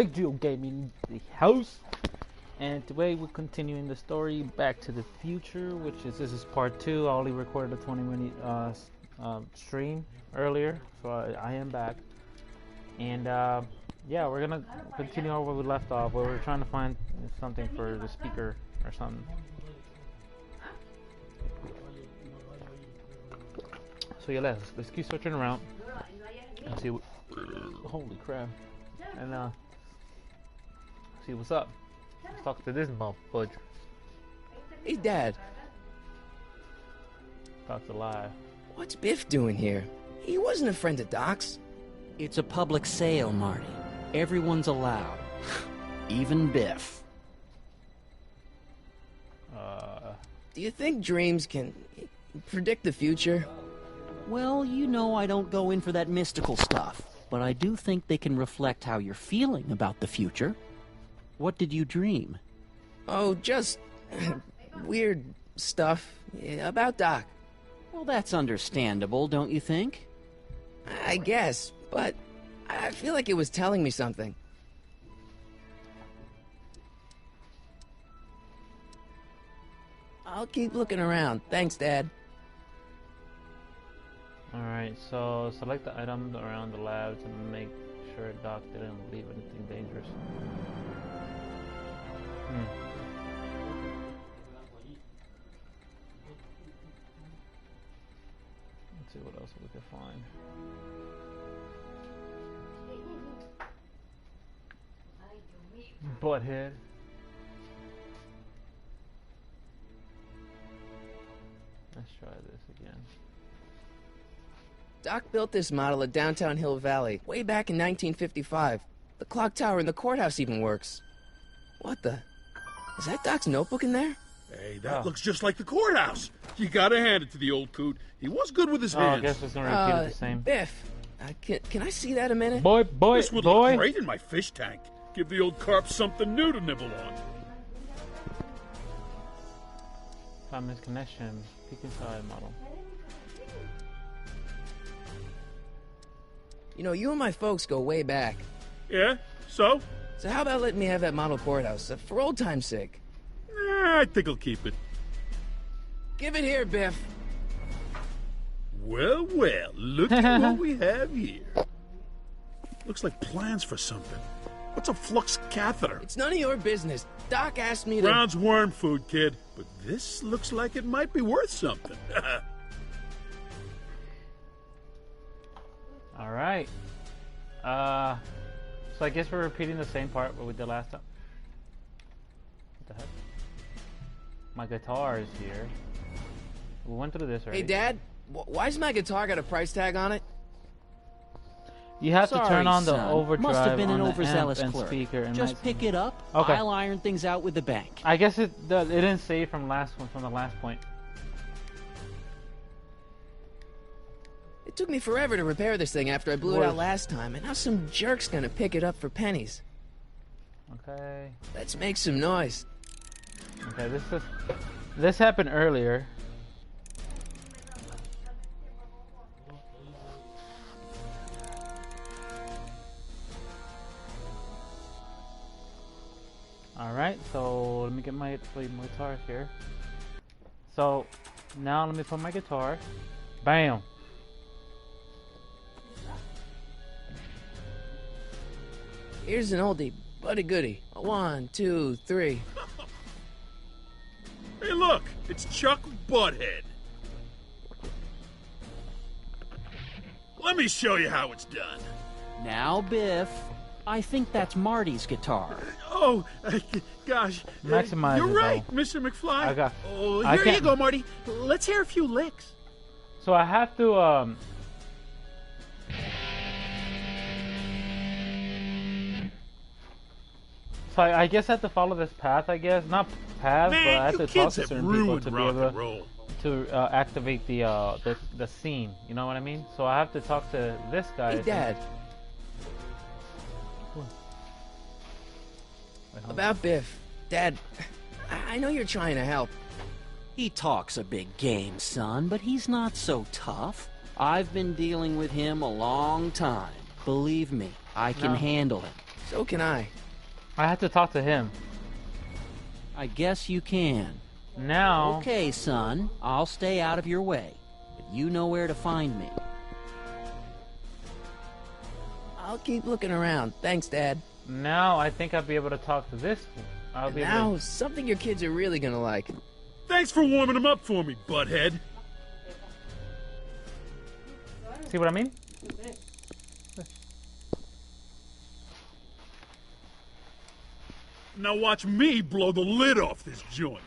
Biggeogaming, the house. And today we're continuing the story Back to the Future, this is part 2. I only recorded a 20-minute stream earlier, so I am back. And yeah, we're gonna continue on where we left off, where we're trying to find something for the speaker or something. So yeah, let's keep searching around and see what. Holy crap! And see what's up. Let's talk to this motherfucker. Hey, Dad. Talk's alive. What's Biff doing here? He wasn't a friend of Doc's. It's a public sale, Marty. Everyone's allowed. Even Biff. Do you think dreams can predict the future? Well, you know I don't go in for that mystical stuff, but I do think they can reflect how you're feeling about the future. What did you dream? Oh, just weird stuff about Doc. Well, that's understandable, don't you think? I guess, but I feel like it was telling me something. I'll keep looking around. Thanks, Dad. Alright, so select the items around the lab to make sure Doc didn't leave anything dangerous. Let's see what else we can find. Butthead. Let's try this again. Doc built this model at downtown Hill Valley way back in 1955. The clock tower in the courthouse even works. What the? Is that Doc's notebook in there? Hey, that looks just like the courthouse. You gotta hand it to the old coot. He was good with his hands. I guess it's gonna repeat it the same. Biff, can I see that a minute? Boy, this would look great in my fish tank. Give the old carp something new to nibble on. Found this connection. Peek inside model. You know, you and my folks go way back. Yeah? So? So how about letting me have that model courthouse, for old time's sake? I think I'll keep it. Give it here, Biff. Well, well, look at what we have here. Looks like plans for something. What's a flux catheter? It's none of your business. Doc asked me to... Brown's worm food, kid. But this looks like it might be worth something. Alright. So I guess we're repeating the same part what we did last time. What the heck? My guitar is here. We went through this already. Hey, Dad, why's my guitar got a price tag on it? You have to turn on the son. overdrive Must have been on an the overzealous amp and clerk. speaker. And Just pick it up. Okay. I'll iron things out with the bank. I guess it didn't save from the last point. It took me forever to repair this thing after I blew it out last time, and now some jerk's gonna pick it up for pennies. Okay. Let's make some noise. Okay, this happened earlier. Alright, so let me get my guitar here. So now let me put my guitar. Bam! Here's an oldie, but a goodie. 1, 2, 3. Hey, look! It's Chuck Butthead. Let me show you how it's done. Now, Biff, I think that's Marty's guitar. Oh, gosh. Maximize You're it, right, though. Mr. McFly. Oh, I here you can't- go, Marty. Let's hear a few licks. So I have to So I guess I have to follow this path, I guess. Not path, but I have to talk to certain people to be able to activate the scene. You know what I mean? So I have to talk to this guy. Hey, Dad. About Biff. Dad, I know you're trying to help. He talks a big game, son, but he's not so tough. I've been dealing with him a long time. Believe me, I can handle him. So can I. I have to talk to him. I guess you can. Now... Okay, son. I'll stay out of your way. But you know where to find me. I'll keep looking around. Thanks, Dad. Now I think I'll be able to talk to this one. I'll And be now, able to... something your kids are really gonna like. Thanks for warming him up for me, butthead. See what I mean? Now watch me blow the lid off this joint.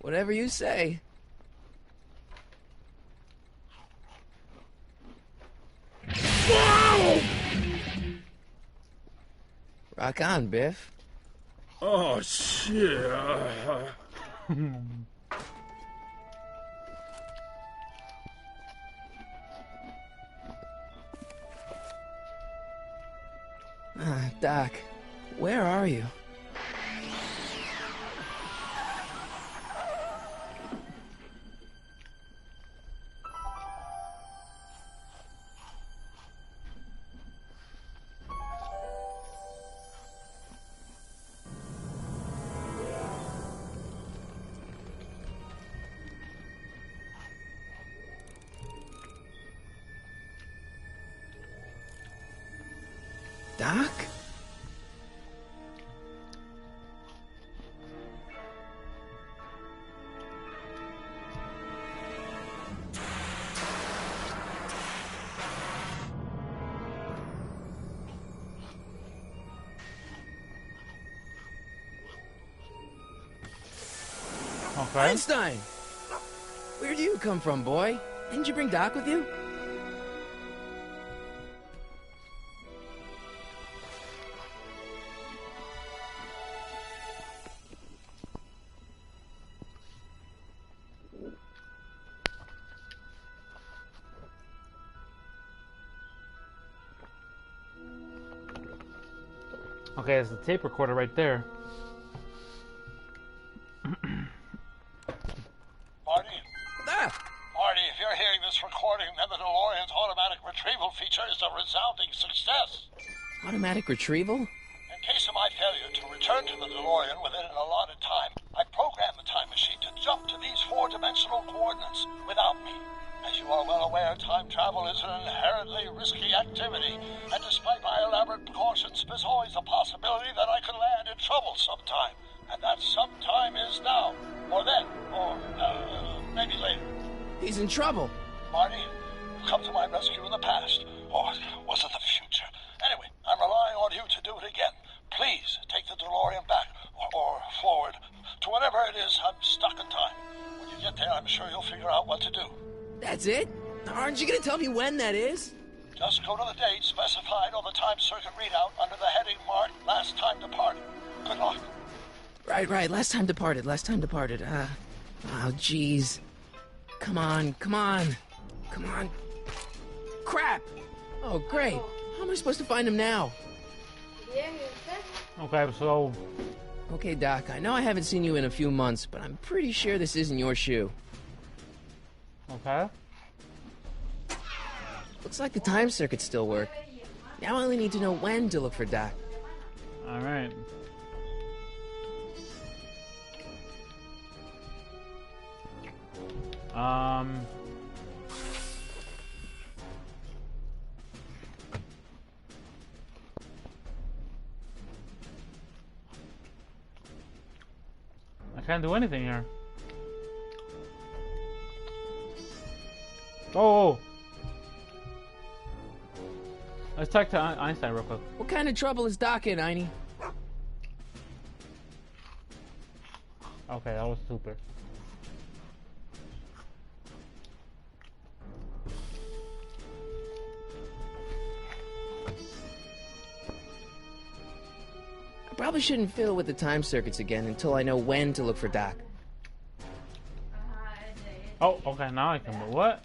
Whatever you say. Whoa! Rock on, Biff. Oh, shit. Doc, where are you? Doc? Okay. Einstein! Where do you come from, boy? Didn't you bring Doc with you? Okay, it's the tape recorder right there. Marty? Ah! Marty, if you're hearing this recording, then the DeLorean's automatic retrieval feature is a resounding success. Automatic retrieval? In case of my failure to return to the DeLorean within an allotted time, I programmed the time machine to jump to these four-dimensional coordinates without me. As you are well aware, time travel is an inherently risky activity, and despite my elaborate precautions, there's always a possibility that I could land in trouble sometime. And that sometime is now, or then, or maybe later. He's in trouble. Marty, you've come to my rescue in the past, or was it the future? Anyway, I'm relying on you to do it again. Please take the DeLorean back, or forward, to whatever it is. I'm stuck in time. When you get there, I'm sure you'll figure out what to do. That's it? Aren't you gonna tell me when that is? Just go to the date specified on the time circuit readout under the heading marked Last Time Departed. Good luck. Right. Last time departed. Oh, jeez. Come on. Crap! Oh, great. How am I supposed to find him now? Okay, so... Okay, Doc, I know I haven't seen you in a few months, but I'm pretty sure this isn't your shoe. Okay. Looks like the time circuits still work. Now I only need to know when to look for Doc. Alright. I can't do anything here. Oh! Let's talk to Einstein real quick. What kind of trouble is Doc in, Einie? Okay, that was stupid. I probably shouldn't fiddle with the time circuits again until I know when to look for Doc. Oh, okay, now I can move. What?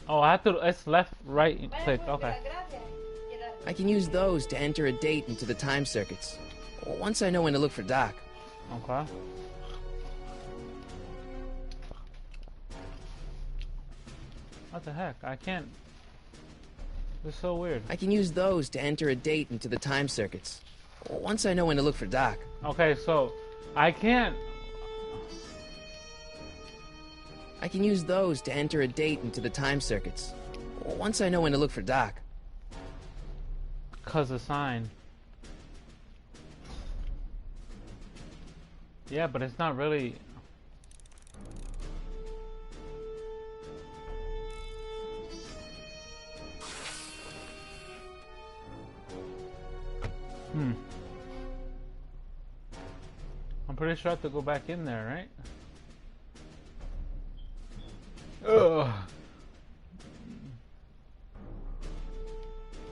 Oh, I have to. It's left, right click. Okay. I can use those to enter a date into the time circuits. Once I know when to look for Doc. Okay. What the heck? I can't. This is so weird. I can use those to enter a date into the time circuits. Once I know when to look for Doc. Okay, so I can't. I can use those to enter a date into the time circuits. Once I know when to look for Doc. Cause a sign. Yeah, but it's not really. I'm pretty sure I have to go back in there, right? Ugh.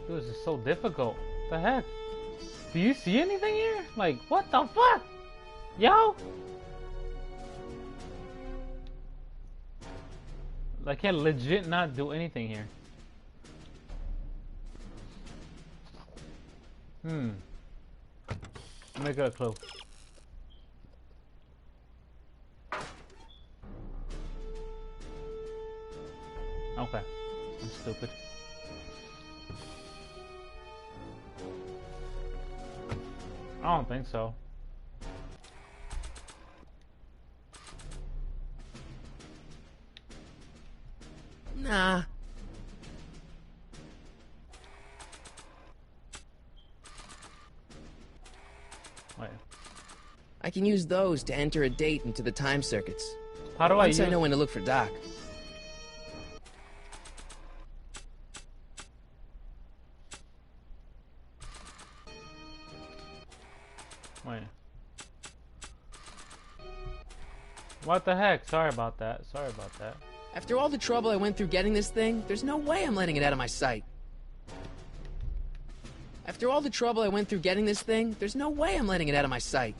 Dude, this is so difficult. What the heck? Do you see anything here? Like, what the fuck? Yo! I can't legit not do anything here. Let me get a clue. Okay. I'm stupid. I don't think so. Nah. Wait. I can use those to enter a date into the time circuits. How do Once I I use... know when to look for Doc. Wait. What the heck? Sorry about that. Sorry about that. After all the trouble I went through getting this thing, there's no way I'm letting it out of my sight. After all the trouble I went through getting this thing, there's no way I'm letting it out of my sight.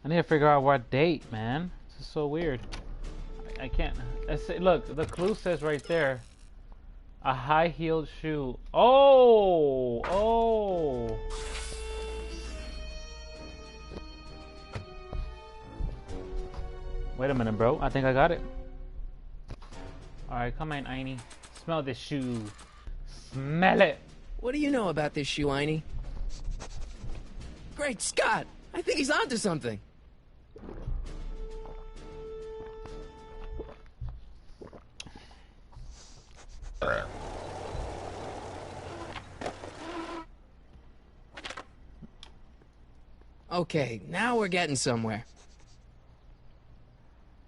I need to figure out what date, man. This is so weird. I can't. Look, the clue says right there. A high-heeled shoe. Oh! Oh! Wait a minute, bro. I think I got it. Alright, come on, Aini. Smell this shoe. Smell it! What do you know about this shoe, Einie? Great Scott! I think he's onto something. Okay, now we're getting somewhere.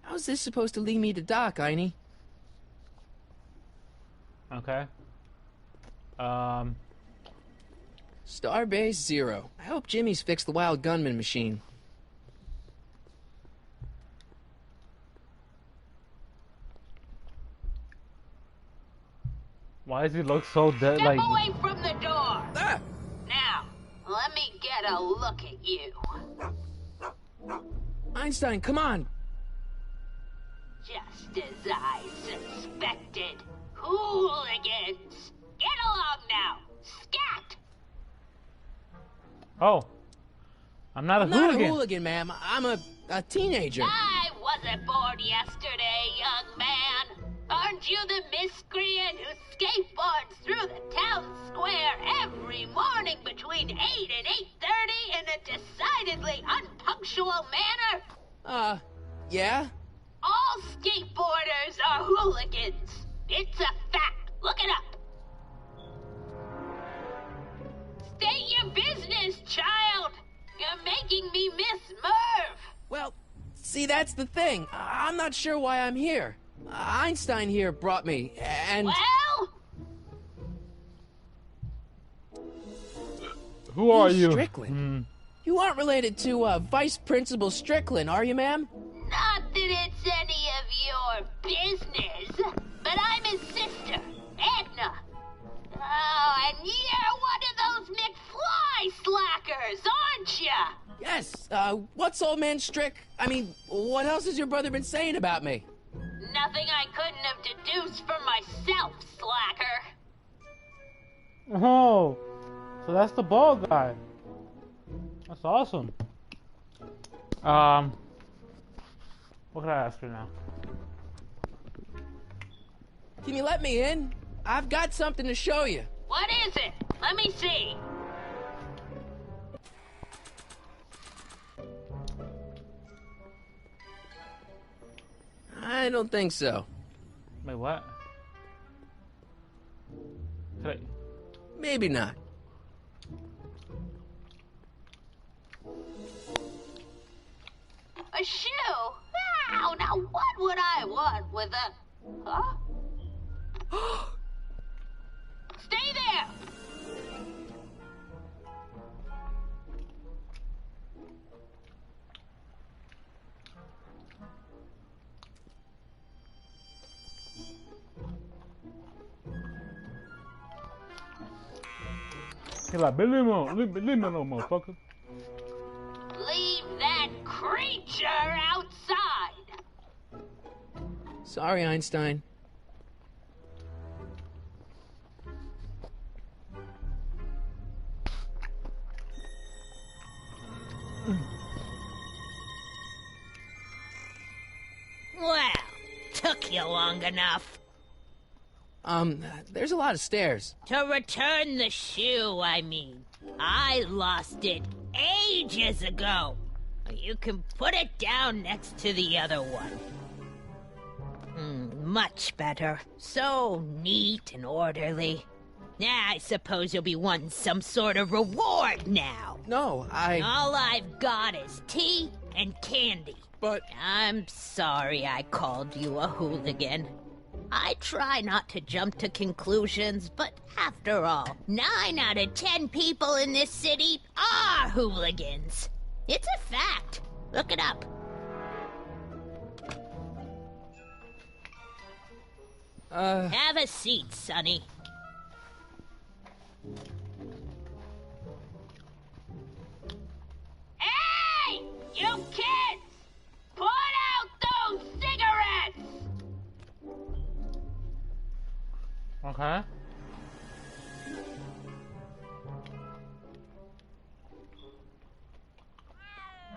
How's this supposed to lead me to Doc, Einie? Okay. Starbase 0. I hope Jimmy's fixed the wild gunman machine. Why does he look so dead? Step Like, away from the door. Ah! Now, let me get a look at you. Einstein, come on! Just as I suspected. Hooligans! Get along now! Scat! oh, I'm not a I'm not hooligan. a hooligan, ma'am. I'm a teenager. I wasn't born yesterday, young man. Aren't you the miscreant who skateboards through the town square every morning between 8 and 8:30 in a decidedly unpunctual manner? Yeah? All skateboarders are hooligans. It's a fact. Look it up. State your business, child. You're making me miss Merv. Well, see, that's the thing. I'm not sure why I'm here. Einstein here brought me, and... Well? Who are you? Strickland. You aren't related to, Vice Principal Strickland, are you, ma'am? Not that it's any of your business, but I'm his sister, Edna. Oh, and you're one of those McFly slackers, aren't you? Yes, what's old man Strick? I mean, what else has your brother been saying about me? Nothing I couldn't have deduced for myself, slacker. Oh, so that's the bald guy. That's awesome. What can I ask her now? Can you let me in? I've got something to show you. What What is it? Let me see. I don't think so. Wait, what? Could Maybe not. A shoe? Wow, now what would I want with a... Huh? Stay there! He's like, leave me alone, motherfucker. Leave that creature outside! Sorry, Einstein. Well, took you long enough. There's a lot of stairs. To return the shoe, I mean. I lost it ages ago. You can put it down next to the other one. Much better. So neat and orderly. I suppose you'll be wanting some sort of reward now. No, All I've got is tea and candy. But... I'm sorry I called you a hooligan. I try not to jump to conclusions, but after all, 9 out of 10 people in this city are hooligans. It's a fact. Look it up. Have a seat, Sonny. Hey! You kids! Put out those cigarettes! Okay.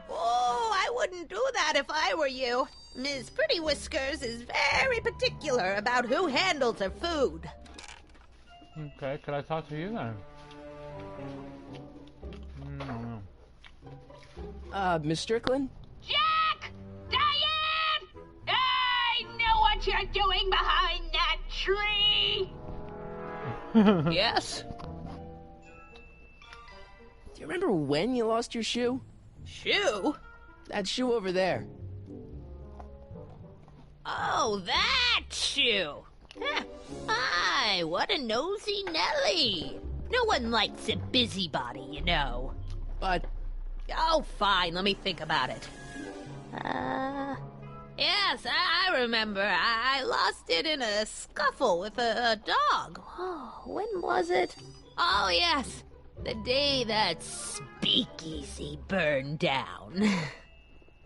Oh, I wouldn't do that if I were you. Ms. Pretty Whiskers is very particular about who handles her food. Okay, could I talk to you then? No. Miss Strickland? Jack! Diane! I know what you're doing behind that tree! Yes? Do you remember when you lost your shoe? Shoe? That shoe over there. Oh, that shoe! Hi, what a nosy Nelly! No one likes a busybody, you know. But... Oh, fine, let me think about it. Yes, I remember. I lost it in a scuffle with a dog. Oh, when was it? Oh, yes, the day that speakeasy burned down.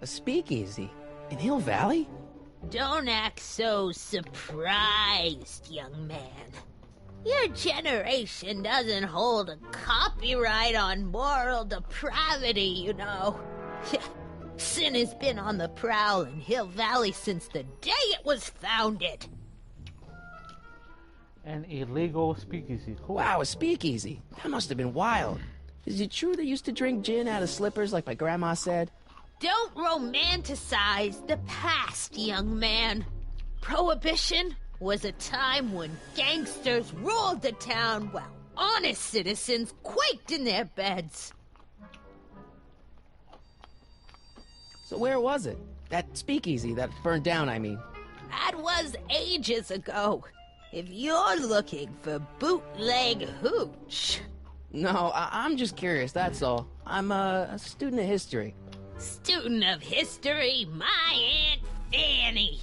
A speakeasy? In Hill Valley? Don't act so surprised, young man. Your generation doesn't hold a copyright on moral depravity, you know. Sin has been on the prowl in Hill Valley since the day it was founded. An illegal speakeasy. Cool. Wow, a speakeasy. That must have been wild. Is it true they used to drink gin out of slippers like my grandma said? Don't romanticize the past, young man. Prohibition was a time when gangsters ruled the town while honest citizens quaked in their beds. So where was it? That speakeasy that burned down, I mean. That was ages ago. If you're looking for bootleg hooch... No, I'm just curious, that's all. I'm a student of history. Student of history, my Aunt Fanny.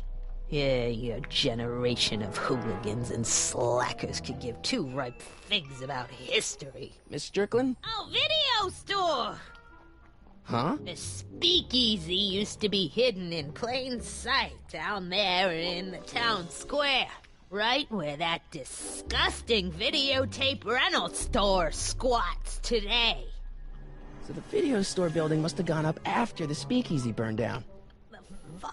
Yeah, your generation of hooligans and slackers could give two ripe figs about history. Miss Strickland? Oh, video store! Huh? The speakeasy used to be hidden in plain sight down there in the town square. Right where that disgusting videotape rental store squats today. So the video store building must have gone up after the speakeasy burned down. The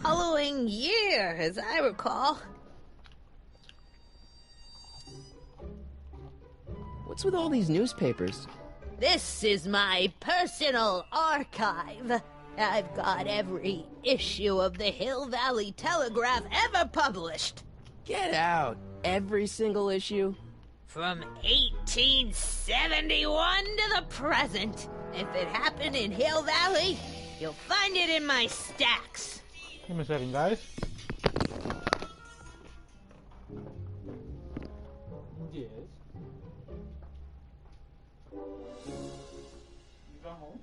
following year, as I recall. What's with all these newspapers? This is my personal archive. I've got every issue of the Hill Valley Telegraph ever published. Get out. Every single issue? From 1871 to the present. If it happened in Hill Valley, you'll find it in my stacks. Give me a second, guys. Yes. You got home?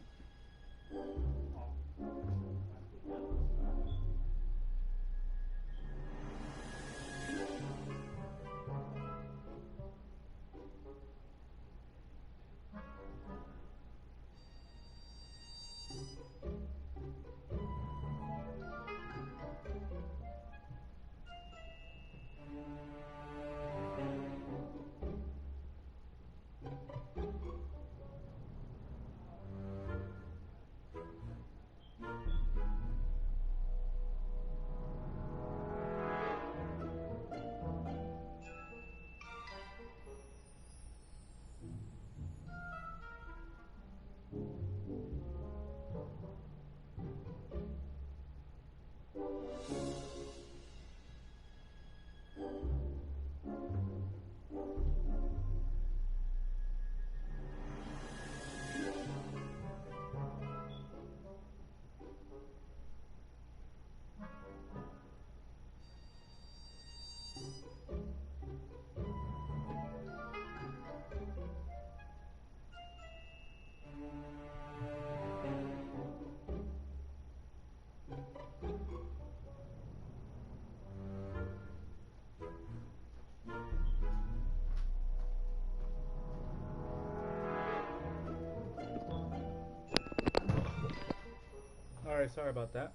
Alright, sorry about that.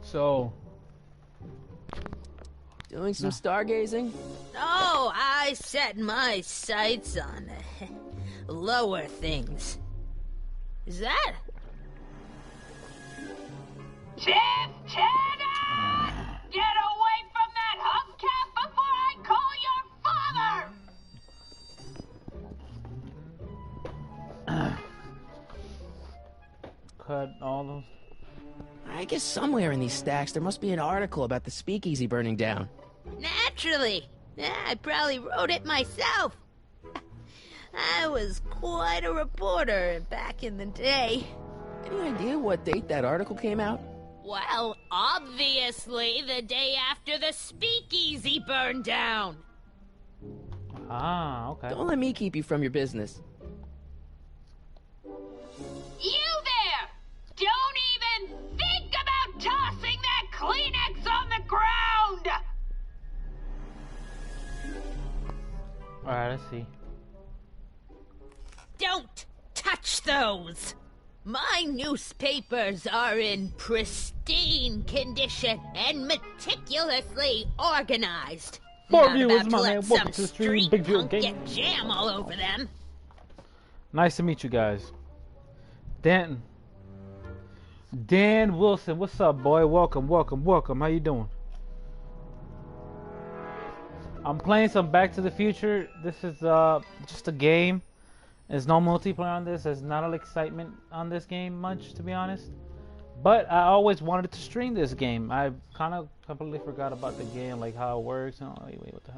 So, Doing some stargazing? Oh, I set my sights on lower things. Is that? Chief Cheddar! Get away from that hubcap before I call your father! cut all those. I guess somewhere in these stacks there must be an article about the speakeasy burning down. Naturally. I probably wrote it myself. I was quite a reporter back in the day. Any idea what date that article came out? Well, obviously the day after the speakeasy burned down. Ah, okay. Don't let me keep you from your business. You there! Don't even think about tossing that Kleenex on the ground! Alright, let's see. Don't touch those! My newspapers are in pristine condition and meticulously organized. For Not viewers, about to my let man, some welcome to the stream, street Big Joe punk Gaming. get jam all over them. Nice to meet you guys. Dan Wilson, what's up, boy? Welcome, welcome, welcome. How you doing? I'm playing some Back to the Future. This is just a game. There's no multiplayer on this. There's not a lot of excitement on this game much, to be honest. But I always wanted to stream this game. I kind of completely forgot about the game, like how it works. And wait, what the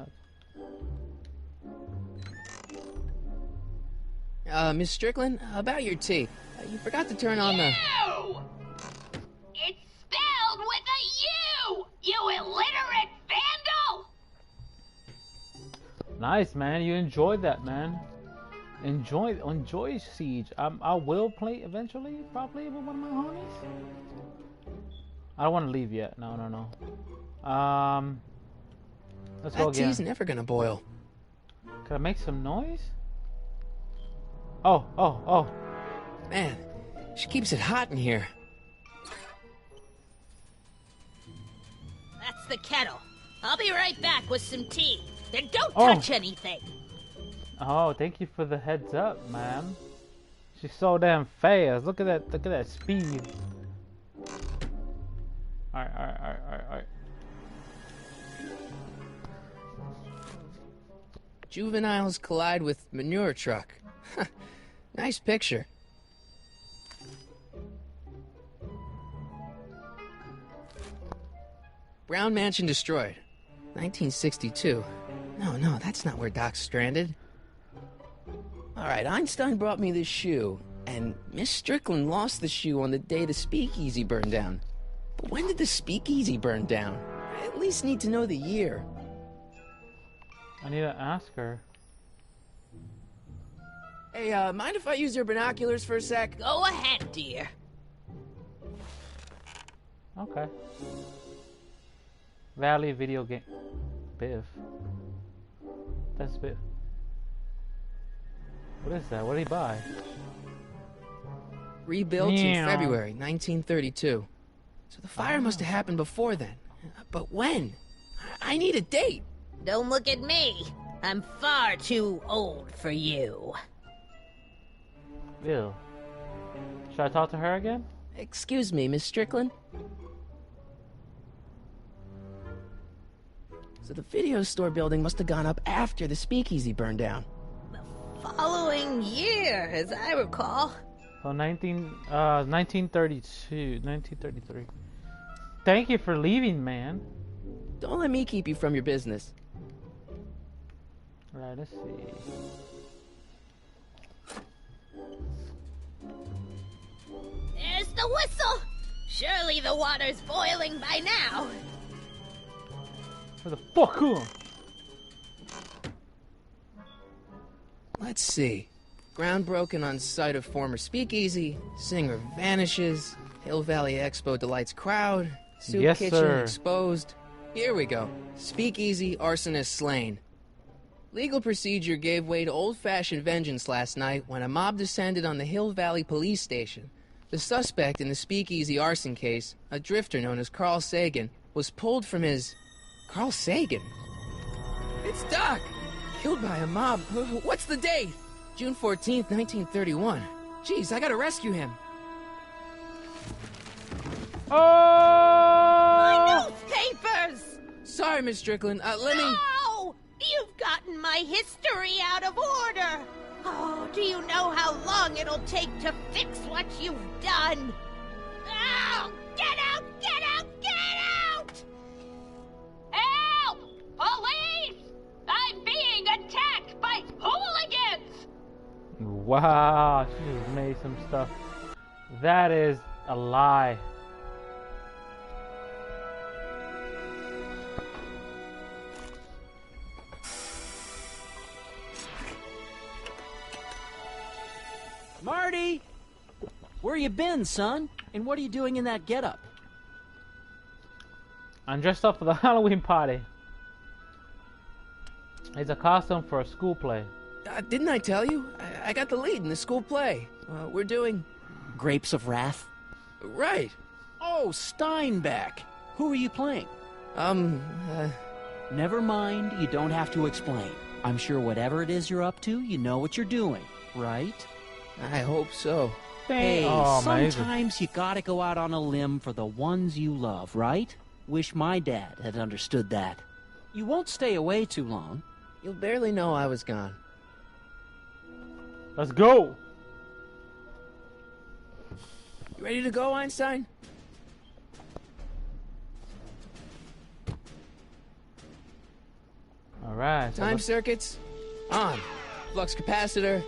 heck? Miss Strickland, about your tea. You forgot to turn on the... You! It's spelled with a U! You illiterate vandal! Nice, man. You enjoyed that, man. Enjoy Siege. I will play eventually, probably with one of my homies. I don't want to leave yet. No. Let's go That again. tea's never gonna boil. Can I make some noise? Oh. Man, she keeps it hot in here. That's the kettle. I'll be right back with some tea. Then don't touch anything. Oh, thank you for the heads up, ma'am. She's so damn fast. Look at that speed. Alright. Juveniles collide with manure truck. Nice picture. Brown mansion destroyed. 1962. No, that's not where Doc's stranded. Alright, Einstein brought me this shoe, and Miss Strickland lost the shoe on the day the speakeasy burned down. But when did the speakeasy burn down? I at least need to know the year. I need to ask her. Hey, mind if I use your binoculars for a sec? Go ahead, dear. Okay. Valley video game. Biff. That's Biff. What is that? What did he buy? Rebuilt in Meow. February 1932. So the fire must have happened before then. But when? I need a date. Don't look at me. I'm far too old for you. Ew. Should I talk to her again? Excuse me, Miss Strickland? So the video store building must have gone up after the speakeasy burned down. Following year, as I recall. Oh, 1932, 1933. Thank you for leaving, man. Don't let me keep you from your business. Right, let's see. There's the whistle. Surely the water's boiling by now. Where the fuck are you? Let's see. Ground broken on site of former speakeasy. Singer vanishes. Hill Valley Expo delights crowd. Soup Yes, kitchen sir. exposed. Here we go. Speakeasy arsonist slain. Legal procedure gave way to old-fashioned vengeance last night when a mob descended on the Hill Valley police station. The suspect in the speakeasy arson case, a drifter known as Carl Sagan, was pulled from his... Carl Sagan? It's Doc! Killed by a mob. What's the date? June 14th, 1931. Jeez, I gotta rescue him. Oh! My newspapers! Sorry, Miss Strickland. Let me... No! You've gotten my history out of order! Oh, do you know how long it'll take to fix what you've done? Oh, get out! Get out! Get out! Help! Police! I'm being attacked by hooligans! Wow, she just made some stuff. That is a lie. Marty! Where you been, son? And what are you doing in that getup? I'm dressed up for the Halloween party. It's a costume for a school play. Didn't I tell you? I got the lead in the school play. We're doing... Grapes of Wrath? Right. Oh, Steinbeck. Who are you playing? Never mind, you don't have to explain. I'm sure whatever it is you're up to, you know what you're doing, right? I hope so. Hey, Oh, amazing. sometimes you gotta go out on a limb for the ones you love, right? Wish my dad had understood that. You won't stay away too long. You'll barely know I was gone. Let's go! You ready to go, Einstein? Alright. So Time circuits? On. Flux capacitor?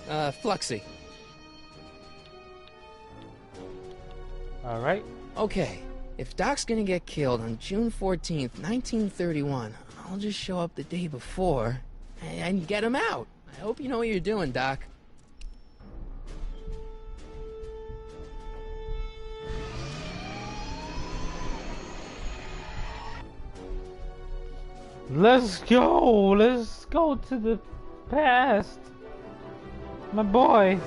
Fluxy. Alright. Okay. If Doc's gonna get killed on June 14th, 1931, I'll just show up the day before and get him out. I hope you know what you're doing, Doc. Let's go! Let's go to the past! My boy!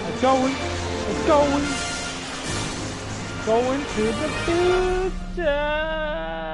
Let's going! Let's going! Going to the future!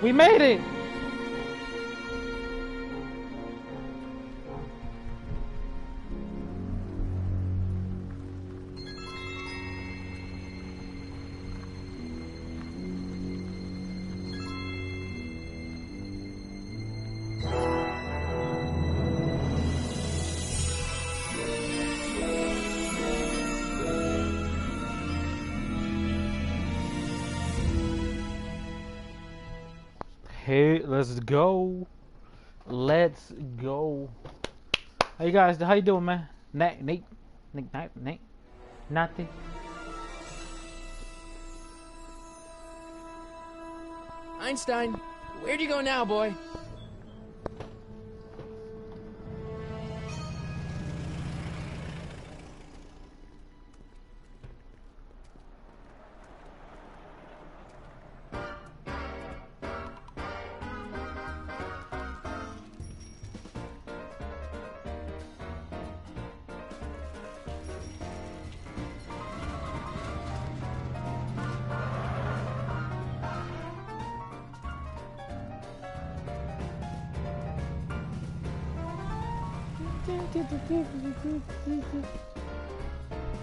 We made it! Hey, let's go. Let's go. How you guys? How you doing, man? Nate, nothing. Einstein, where'd you go now, boy?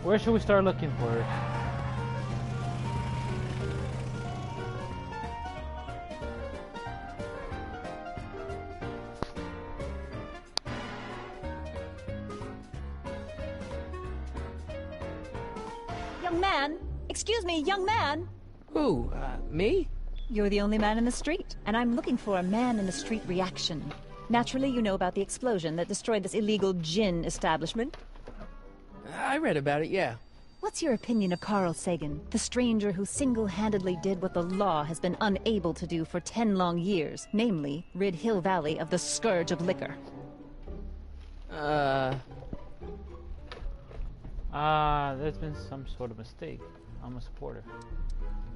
Where should we start looking for her? Young man! Excuse me, young man! Who, me? You're the only man in the street, and I'm looking for a man-in-the-street reaction. Naturally, you know about the explosion that destroyed this illegal gin establishment. I read about it, yeah. What's your opinion of Carl Sagan, the stranger who single-handedly did what the law has been unable to do for 10 long years, namely, rid Hill Valley of the scourge of liquor? There's been some sort of mistake. I'm a supporter.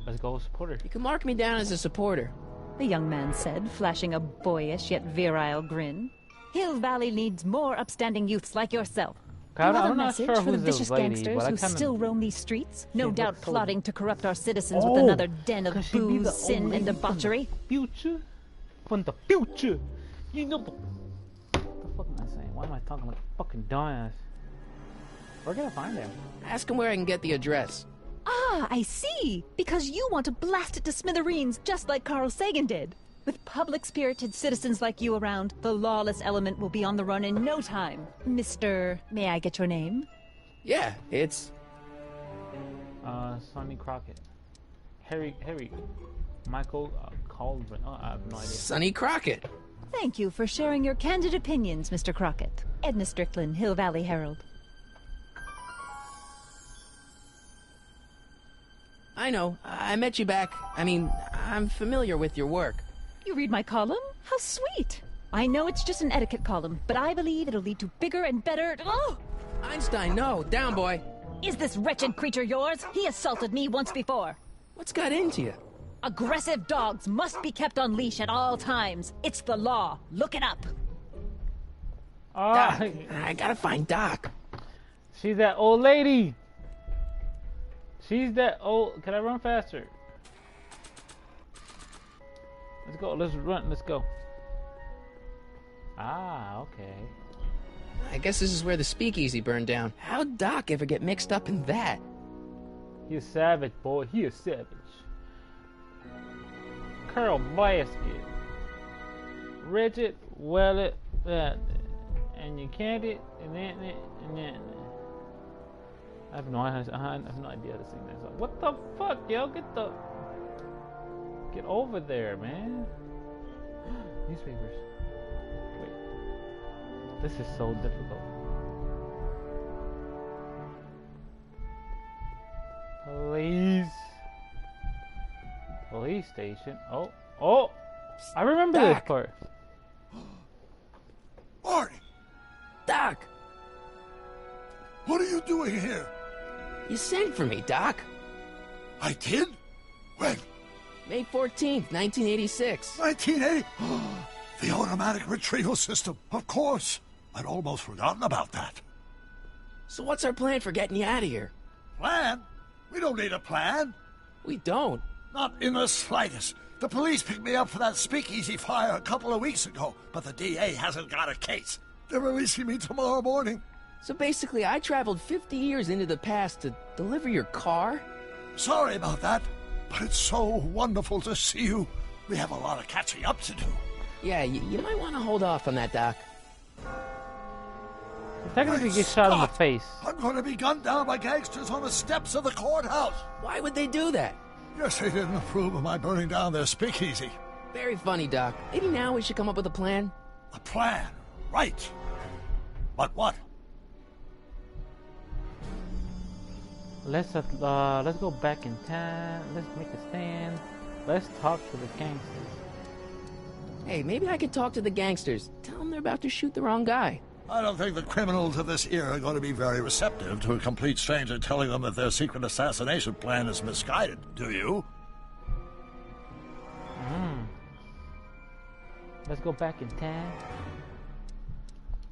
Let's go supporter. You can mark me down as a supporter. The young man said, flashing a boyish yet virile grin. Hill Valley needs more upstanding youths like yourself. You have a message for the vicious gangsters who still roam these streets, no doubt plotting to corrupt our citizens with another den of booze, sin, and debauchery? Future? From the future! You know the fuck am I saying? Why am I talking like a fucking dumbass? We're gonna find him. Ask him where I can get the address. Ah, I see! Because you want to blast it to smithereens, just like Carl Sagan did. With public-spirited citizens like you around, the lawless element will be on the run in no time. Mr. May I get your name? Yeah, it's... Sonny Crockett. Harry, Michael Caldwell. Oh, I have no idea. Sonny Crockett. Thank you for sharing your candid opinions, Mr. Crockett. Edna Strickland, Hill Valley Herald. I know. I met you back. I mean, I'm familiar with your work. You read my column? How sweet! I know it's just an etiquette column, but I believe it'll lead to bigger and better... Oh! Einstein, no. Down, boy. Is this wretched creature yours? He assaulted me once before. What's got into you? Aggressive dogs must be kept on leash at all times. It's the law. Look it up. Doc, I gotta find Doc. She's that old lady. She's that old... Can I run faster? Let's go. Let's run. Let's go. Ah, okay. I guess this is where the speakeasy burned down. How'd Doc ever get mixed up in that? He a savage, boy. He a savage. Curl basket. Rigid, well it, and you can't it, and then. I have no idea how to sing that song. What the fuck, yo? Get over there, man. Newspapers. Wait. This is so difficult. Police station. Oh! I remember Doc. this part. Marty, Doc! what are you doing here? You sent for me, Doc. I did? When? May 14th, 1986. 1980? The automatic retrieval system. Of course. I'd almost forgotten about that. So what's our plan for getting you out of here? Plan? We don't need a plan. We don't. Not in the slightest. The police picked me up for that speakeasy fire a couple of weeks ago, but the DA hasn't got a case. They're releasing me tomorrow morning. So basically, I traveled 50 years into the past to deliver your car? Sorry about that, but it's so wonderful to see you. We have a lot of catching up to do. Yeah, you might want to hold off on that, Doc. Technically, get shot in the face. I'm going to be gunned down by gangsters on the steps of the courthouse. Why would they do that? Guess they didn't approve of my burning down their speakeasy. Very funny, Doc. Maybe now we should come up with a plan. A plan? Right. But what? Let's go back in time. Let's make a stand. Let's talk to the gangsters. Hey, maybe I could talk to the gangsters. Tell them they're about to shoot the wrong guy. I don't think the criminals of this era are going to be very receptive to a complete stranger telling them that their secret assassination plan is misguided. Do you? Let's go back in time.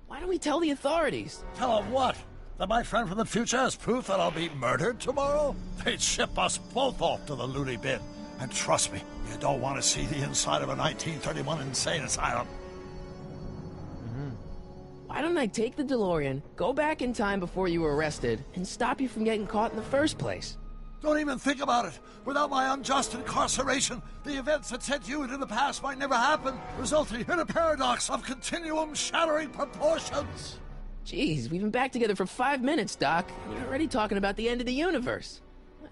Why don't we tell the authorities? Tell them what? That my friend from the future has proof that I'll be murdered tomorrow? They'd ship us both off to the loony bin. And trust me, you don't want to see the inside of a 1931 insane asylum. Why don't I take the DeLorean, go back in time before you were arrested, and stop you from getting caught in the first place? Don't even think about it. Without my unjust incarceration, the events that sent you into the past might never happen, resulting in a paradox of continuum-shattering proportions. Jeez, we've been back together for 5 minutes, Doc. You're already talking about the end of the universe.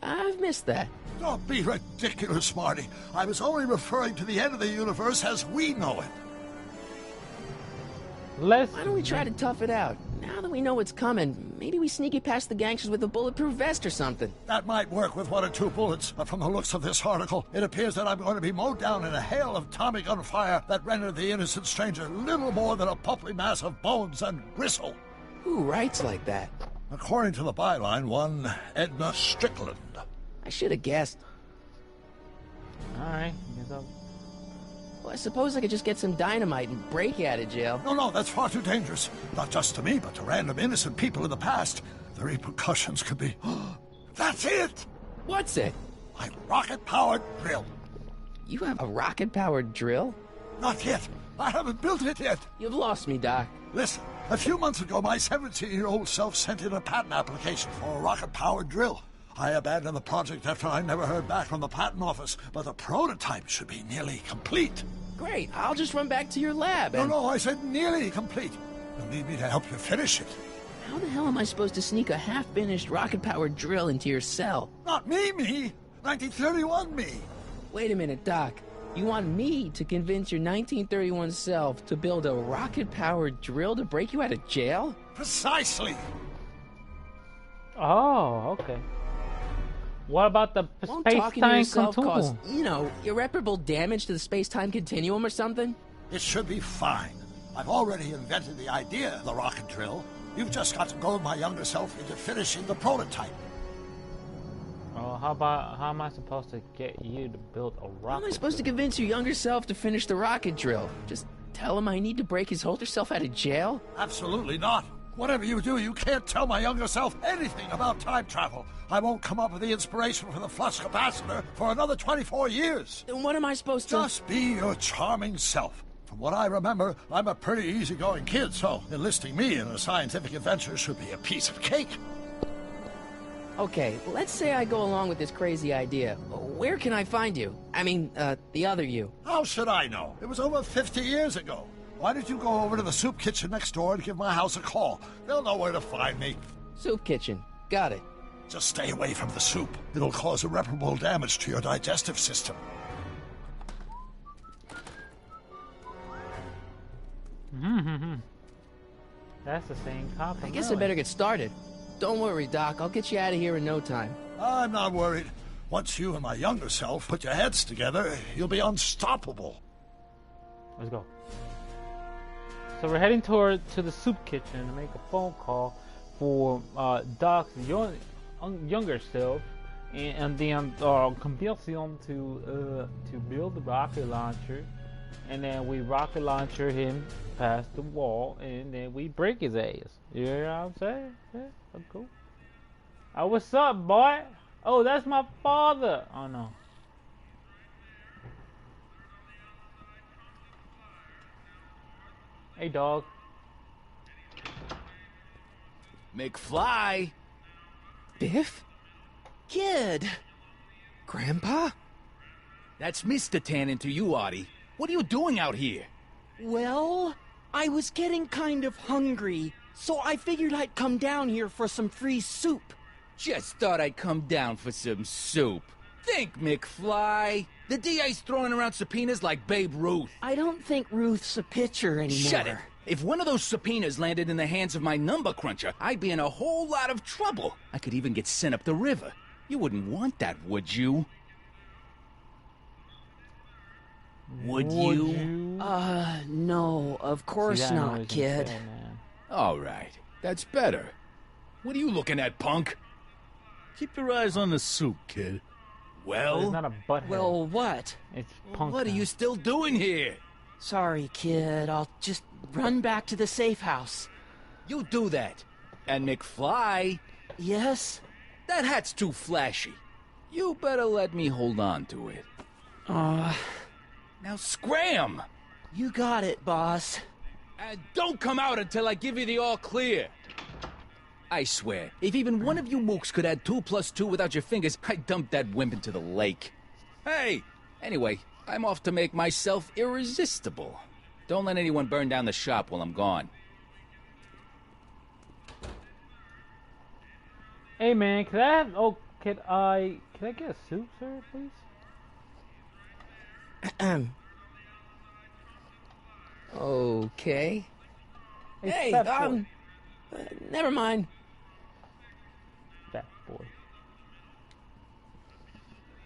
I've missed that. Don't be ridiculous, Marty. I was only referring to the end of the universe as we know it. Why don't we try to tough it out? Now that we know what's coming, maybe we sneak it past the gangsters with a bulletproof vest or something. That might work with 1 or 2 bullets, but from the looks of this article, it appears that I'm going to be mowed down in a hail of Tommy gun fire that rendered the innocent stranger little more than a pulpy mass of bones and gristle. Who writes like that? According to the byline, one Edna Strickland. I should have guessed. Alright, Well, I suppose I could just get some dynamite and break you out of jail. No, that's far too dangerous. Not just to me, but to random innocent people in the past. The repercussions could be... That's it! What's it? My rocket-powered drill. You have a rocket-powered drill? Not yet. I haven't built it yet. You've lost me, Doc. Listen, a few months ago, my 17-year-old self sent in a patent application for a rocket-powered drill. I abandoned the project after I never heard back from the patent office, but the prototype should be nearly complete. Great, I'll just run back to your lab and... No, I said nearly complete. You'll need me to help you finish it. How the hell am I supposed to sneak a half-finished rocket-powered drill into your cell? Not me. 1931 me. Wait a minute, Doc. You want me to convince your 1931 self to build a rocket-powered drill to break you out of jail? Precisely. Oh, okay. What about the space-time continuum? You know, irreparable damage to the space-time continuum or something? It should be fine. I've already invented the idea of the rocket drill. You've just got to goad my younger self into finishing the prototype. Oh, how am I supposed to get you to build a rocket? How am I supposed to convince your younger self to finish the rocket drill? Just tell him I need to break his older self out of jail? Absolutely not. Whatever you do, you can't tell my younger self anything about time travel. I won't come up with the inspiration for the flux capacitor for another 24 years. Then what am I supposed to... Just be your charming self. From what I remember, I'm a pretty easygoing kid, so enlisting me in a scientific adventure should be a piece of cake. Okay, let's say I go along with this crazy idea. Where can I find you? I mean, the other you. How should I know? It was over 50 years ago. Why don't you go over to the soup kitchen next door and give my house a call? They'll know where to find me. Soup kitchen. Got it. Just stay away from the soup. It'll cause irreparable damage to your digestive system. That's the same cop. I guess I better get started. Don't worry, Doc. I'll get you out of here in no time. I'm not worried. Once you and my younger self put your heads together, you'll be unstoppable. Let's go. So we're heading to the soup kitchen to make a phone call for Doc's younger self and then convince him to build the rocket launcher, and then we rocket launcher him past the wall, and then we break his ass. You know what I'm saying? Yeah, that's cool. Oh, what's up, boy? Oh, that's my father. Oh no. Hey, dog. McFly! Biff? Kid! Grandpa? That's Mr. Tannen to you, Artie. What are you doing out here? Well, I was getting kind of hungry, so I figured I'd come down here for some free soup. Just thought I'd come down for some soup. Think, McFly. The DA's throwing around subpoenas like Babe Ruth. I don't think Ruth's a pitcher anymore. Shut it! If one of those subpoenas landed in the hands of my number cruncher, I'd be in a whole lot of trouble. I could even get sent up the river. You wouldn't want that, would you? Would you? No, of course not, kid. All right, that's better. What are you looking at, punk? Keep your eyes on the soup, kid. Well? It's not a butthead. Well, what? It's punk. What are you still doing here? Sorry, kid. I'll just run back to the safe house. You do that. And McFly, Yes? that hat's too flashy. You better let me hold on to it. Now scram! You got it, boss. And don't come out until I give you the all clear. I swear, if even one of you mooks could add 2 + 2 without your fingers, I'd dump that wimp into the lake. Hey! Anyway, I'm off to make myself irresistible. Don't let anyone burn down the shop while I'm gone. Hey, man, can I have... Oh, can I get a soup, sir, please? Okay. Hey, fat boy. Never mind. Fat boy.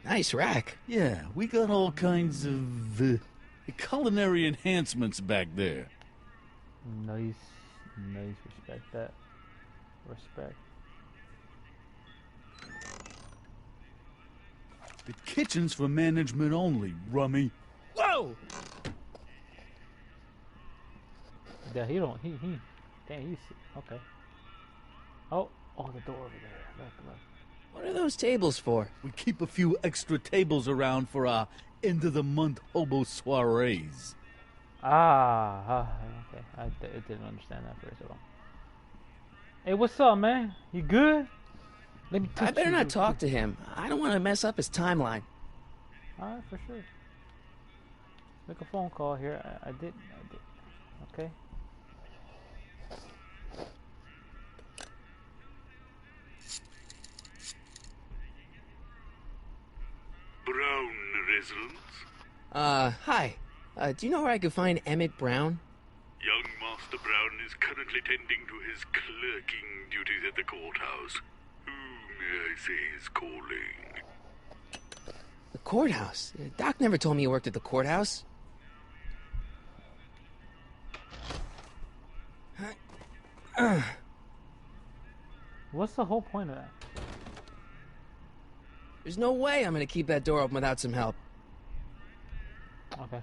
Nice rack. Yeah, we got all kinds of culinary enhancements back there. Nice. Respect that. Respect. The kitchen's for management only, rummy. Whoa! Yeah, he don't. He. Damn, he's okay. Oh, the door over there. Look. What are those tables for? We keep a few extra tables around for our end-of-the-month hobo soirees. Okay. I didn't understand that first of all. Hey, what's up, man? You good? Let me. I better not talk to him. I don't want to mess up his timeline. All right, for sure. Make a phone call here. I did. Okay. Brown residence? Hi. Do you know where I could find Emmett Brown? Young Master Brown is currently tending to his clerking duties at the courthouse. Who, may I say, is calling? The courthouse? Doc never told me you worked at the courthouse. What's the whole point of that? There's no way I'm gonna keep that door open without some help. Okay.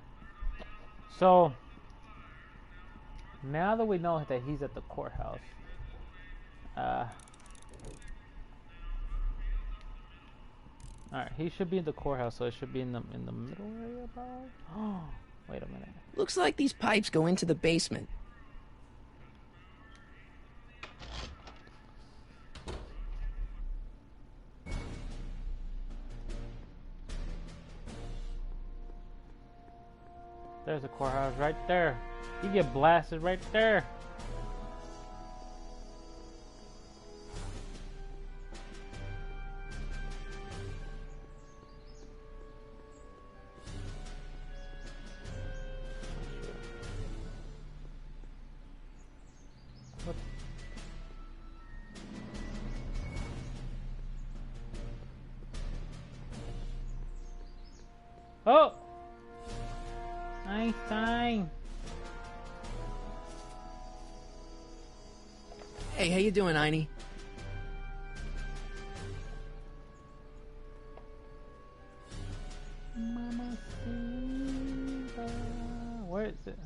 So now that we know that he's at the courthouse, alright, he should be in the courthouse, so it should be in the middle area, probably. Oh, wait a minute. Looks like these pipes go into the basement. There's a courthouse right there. You get blasted right there. What? Oh! Nice time. Hey, how you doing, Einie? Where is it?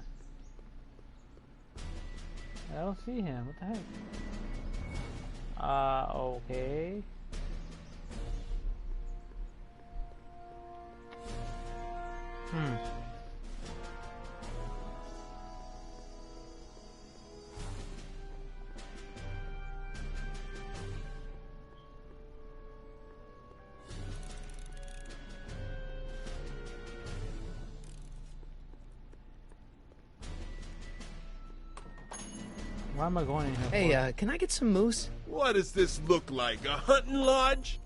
I don't see him. What the heck? Okay. Why am I going in here? Hey, can I get some moose? What does this look like? A hunting lodge?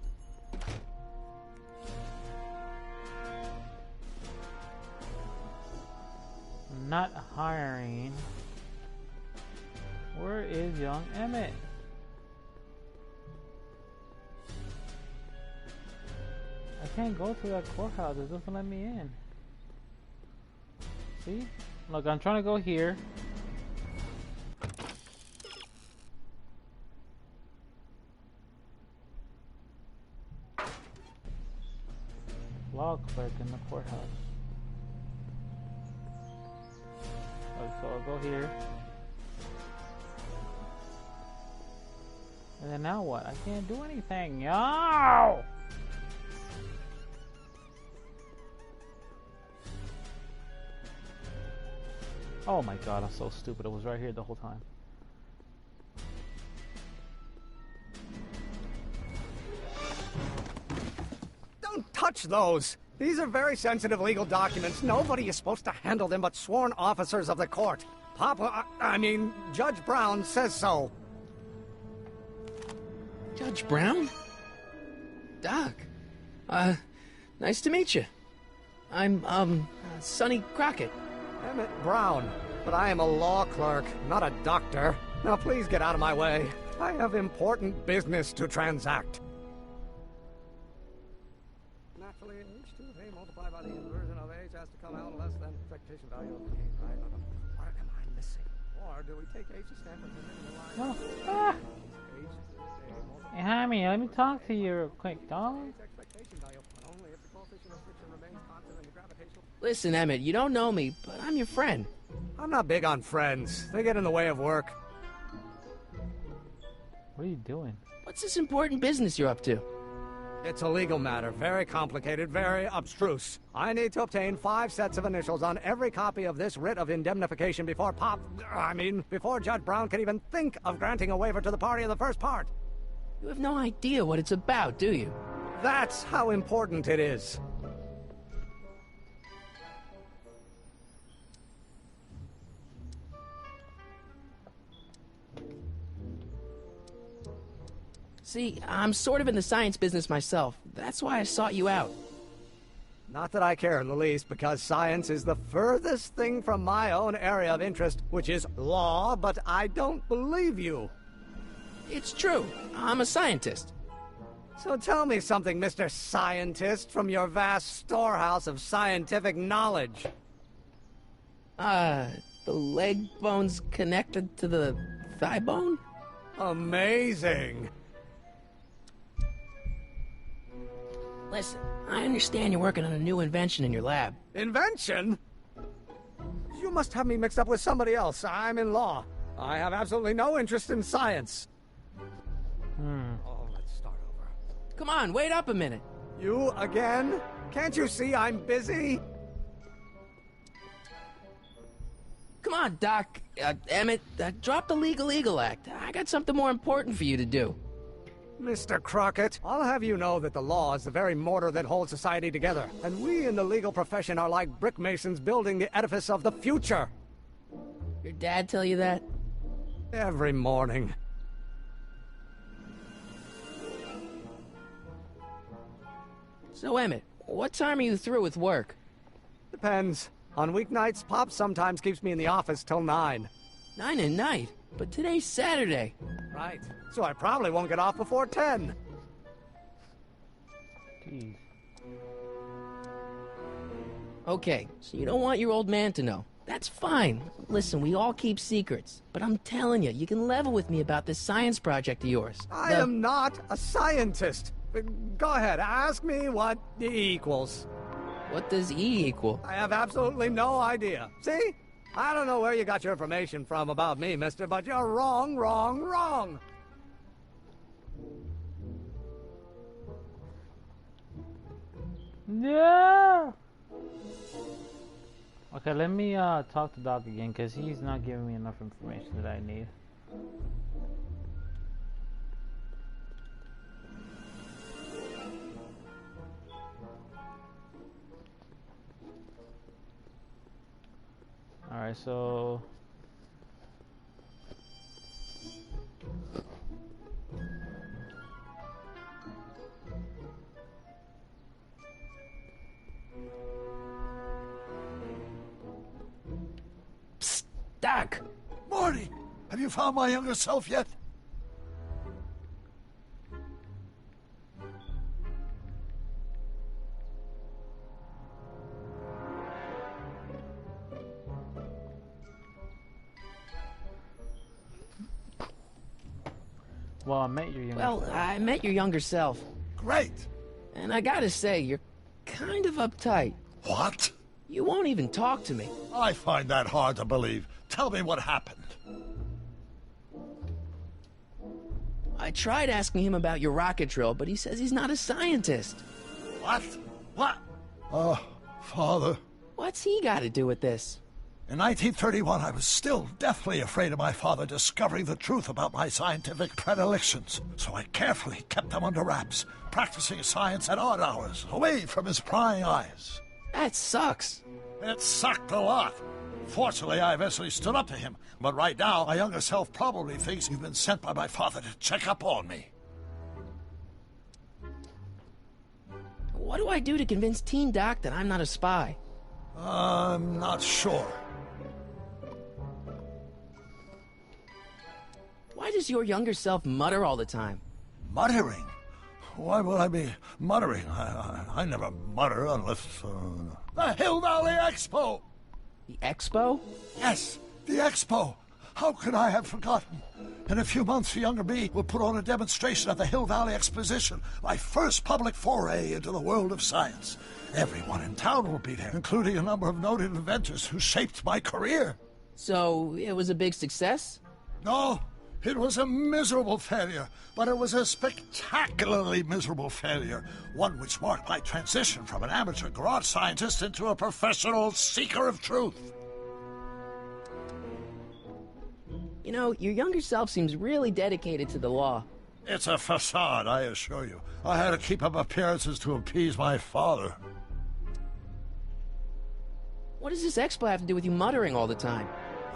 Not hiring. Where is young Emmett? I can't go to that courthouse. It doesn't let me in. See? Look, I'm trying to go here. Law clerk in the courthouse. So I'll go here. And then now what? I can't do anything. Yo! Oh my god, I'm so stupid. It was right here the whole time. Don't touch those! These are very sensitive legal documents. Nobody is supposed to handle them but sworn officers of the court. Judge Brown says so. Judge Brown? Doc. Nice to meet you. I'm, Sonny Crockett. Emmett Brown. But I am a law clerk, not a doctor. Now please get out of my way. I have important business to transact. Naturally, h2 of a multiplied by the inversion of h has to come out less than expectation value of the mean, right? What am I missing? Or do we take h to stand for the line? Oh, Hey, Jaime, let me talk to you real quick, dog. Listen, Emmett, you don't know me, but I'm your friend. I'm not big on friends. They get in the way of work. What are you doing? What's this important business you're up to? It's a legal matter. Very complicated, very abstruse. I need to obtain 5 sets of initials on every copy of this writ of indemnification before before Judge Brown can even think of granting a waiver to the party in the first part. You have no idea what it's about, do you? That's how important it is. See, I'm sort of in the science business myself. That's why I sought you out. Not that I care in the least, because science is the furthest thing from my own area of interest, which is law, but I don't believe you. It's true. I'm a scientist. So tell me something, Mr. Scientist, from your vast storehouse of scientific knowledge. The leg bone's connected to the thigh bone? Amazing. Listen, I understand you're working on a new invention in your lab. Invention? You must have me mixed up with somebody else. I'm in law. I have absolutely no interest in science. Oh, let's start over. Come on, wait up a minute. You again? Can't you see I'm busy? Come on, Doc. Emmett, drop the Legal Eagle Act. I got something more important for you to do. Mr. Crockett, I'll have you know that the law is the very mortar that holds society together, and we in the legal profession are like brick masons building the edifice of the future. Your dad tell you that? Every morning. So, Emmett, what time are you through with work? Depends. On weeknights, Pop sometimes keeps me in the office till 9. 9 at night? But today's Saturday. Right. So I probably won't get off before 10. Jeez. Okay, so you don't want your old man to know. That's fine. Listen, we all keep secrets. But I'm telling you, you can level with me about this science project of yours. I am not a scientist. Go ahead, ask me what E equals. What does E equal? I have absolutely no idea. See? I don't know where you got your information from about me, mister, but you're wrong, wrong, wrong. No! Okay, let me talk to Doc again, because he's not giving me enough information that I need. Alright, so back! Morty, have you found my younger self yet? Well, I met your younger self. Well, I met your younger self. Great! And I gotta say, you're kind of uptight. What? You won't even talk to me. I find that hard to believe. Tell me what happened. I tried asking him about your rocket drill, but he says he's not a scientist. What? What? Father. What's he got to do with this? In 1931, I was still deathly afraid of my father discovering the truth about my scientific predilections, so I carefully kept them under wraps, practicing science at odd hours, away from his prying eyes. That sucks. It sucked a lot. Fortunately, I eventually stood up to him, but right now, my younger self probably thinks you've been sent by my father to check up on me. What do I do to convince Teen Doc that I'm not a spy? I'm not sure. Why does your younger self mutter all the time? Muttering? Why would I be muttering? I never mutter unless... The Hill Valley Expo! The Expo? Yes, the Expo! How could I have forgotten? In a few months, the younger me will put on a demonstration at the Hill Valley Exposition, my first public foray into the world of science. Everyone in town will be there, including a number of noted inventors who shaped my career. So, it was a big success? No, it was a miserable failure, but it was a spectacularly miserable failure, one which marked my transition from an amateur garage scientist into a professional seeker of truth. You know, your younger self seems really dedicated to the law. It's a facade, I assure you. I had to keep up appearances to appease my father. What does this expo have to do with you muttering all the time?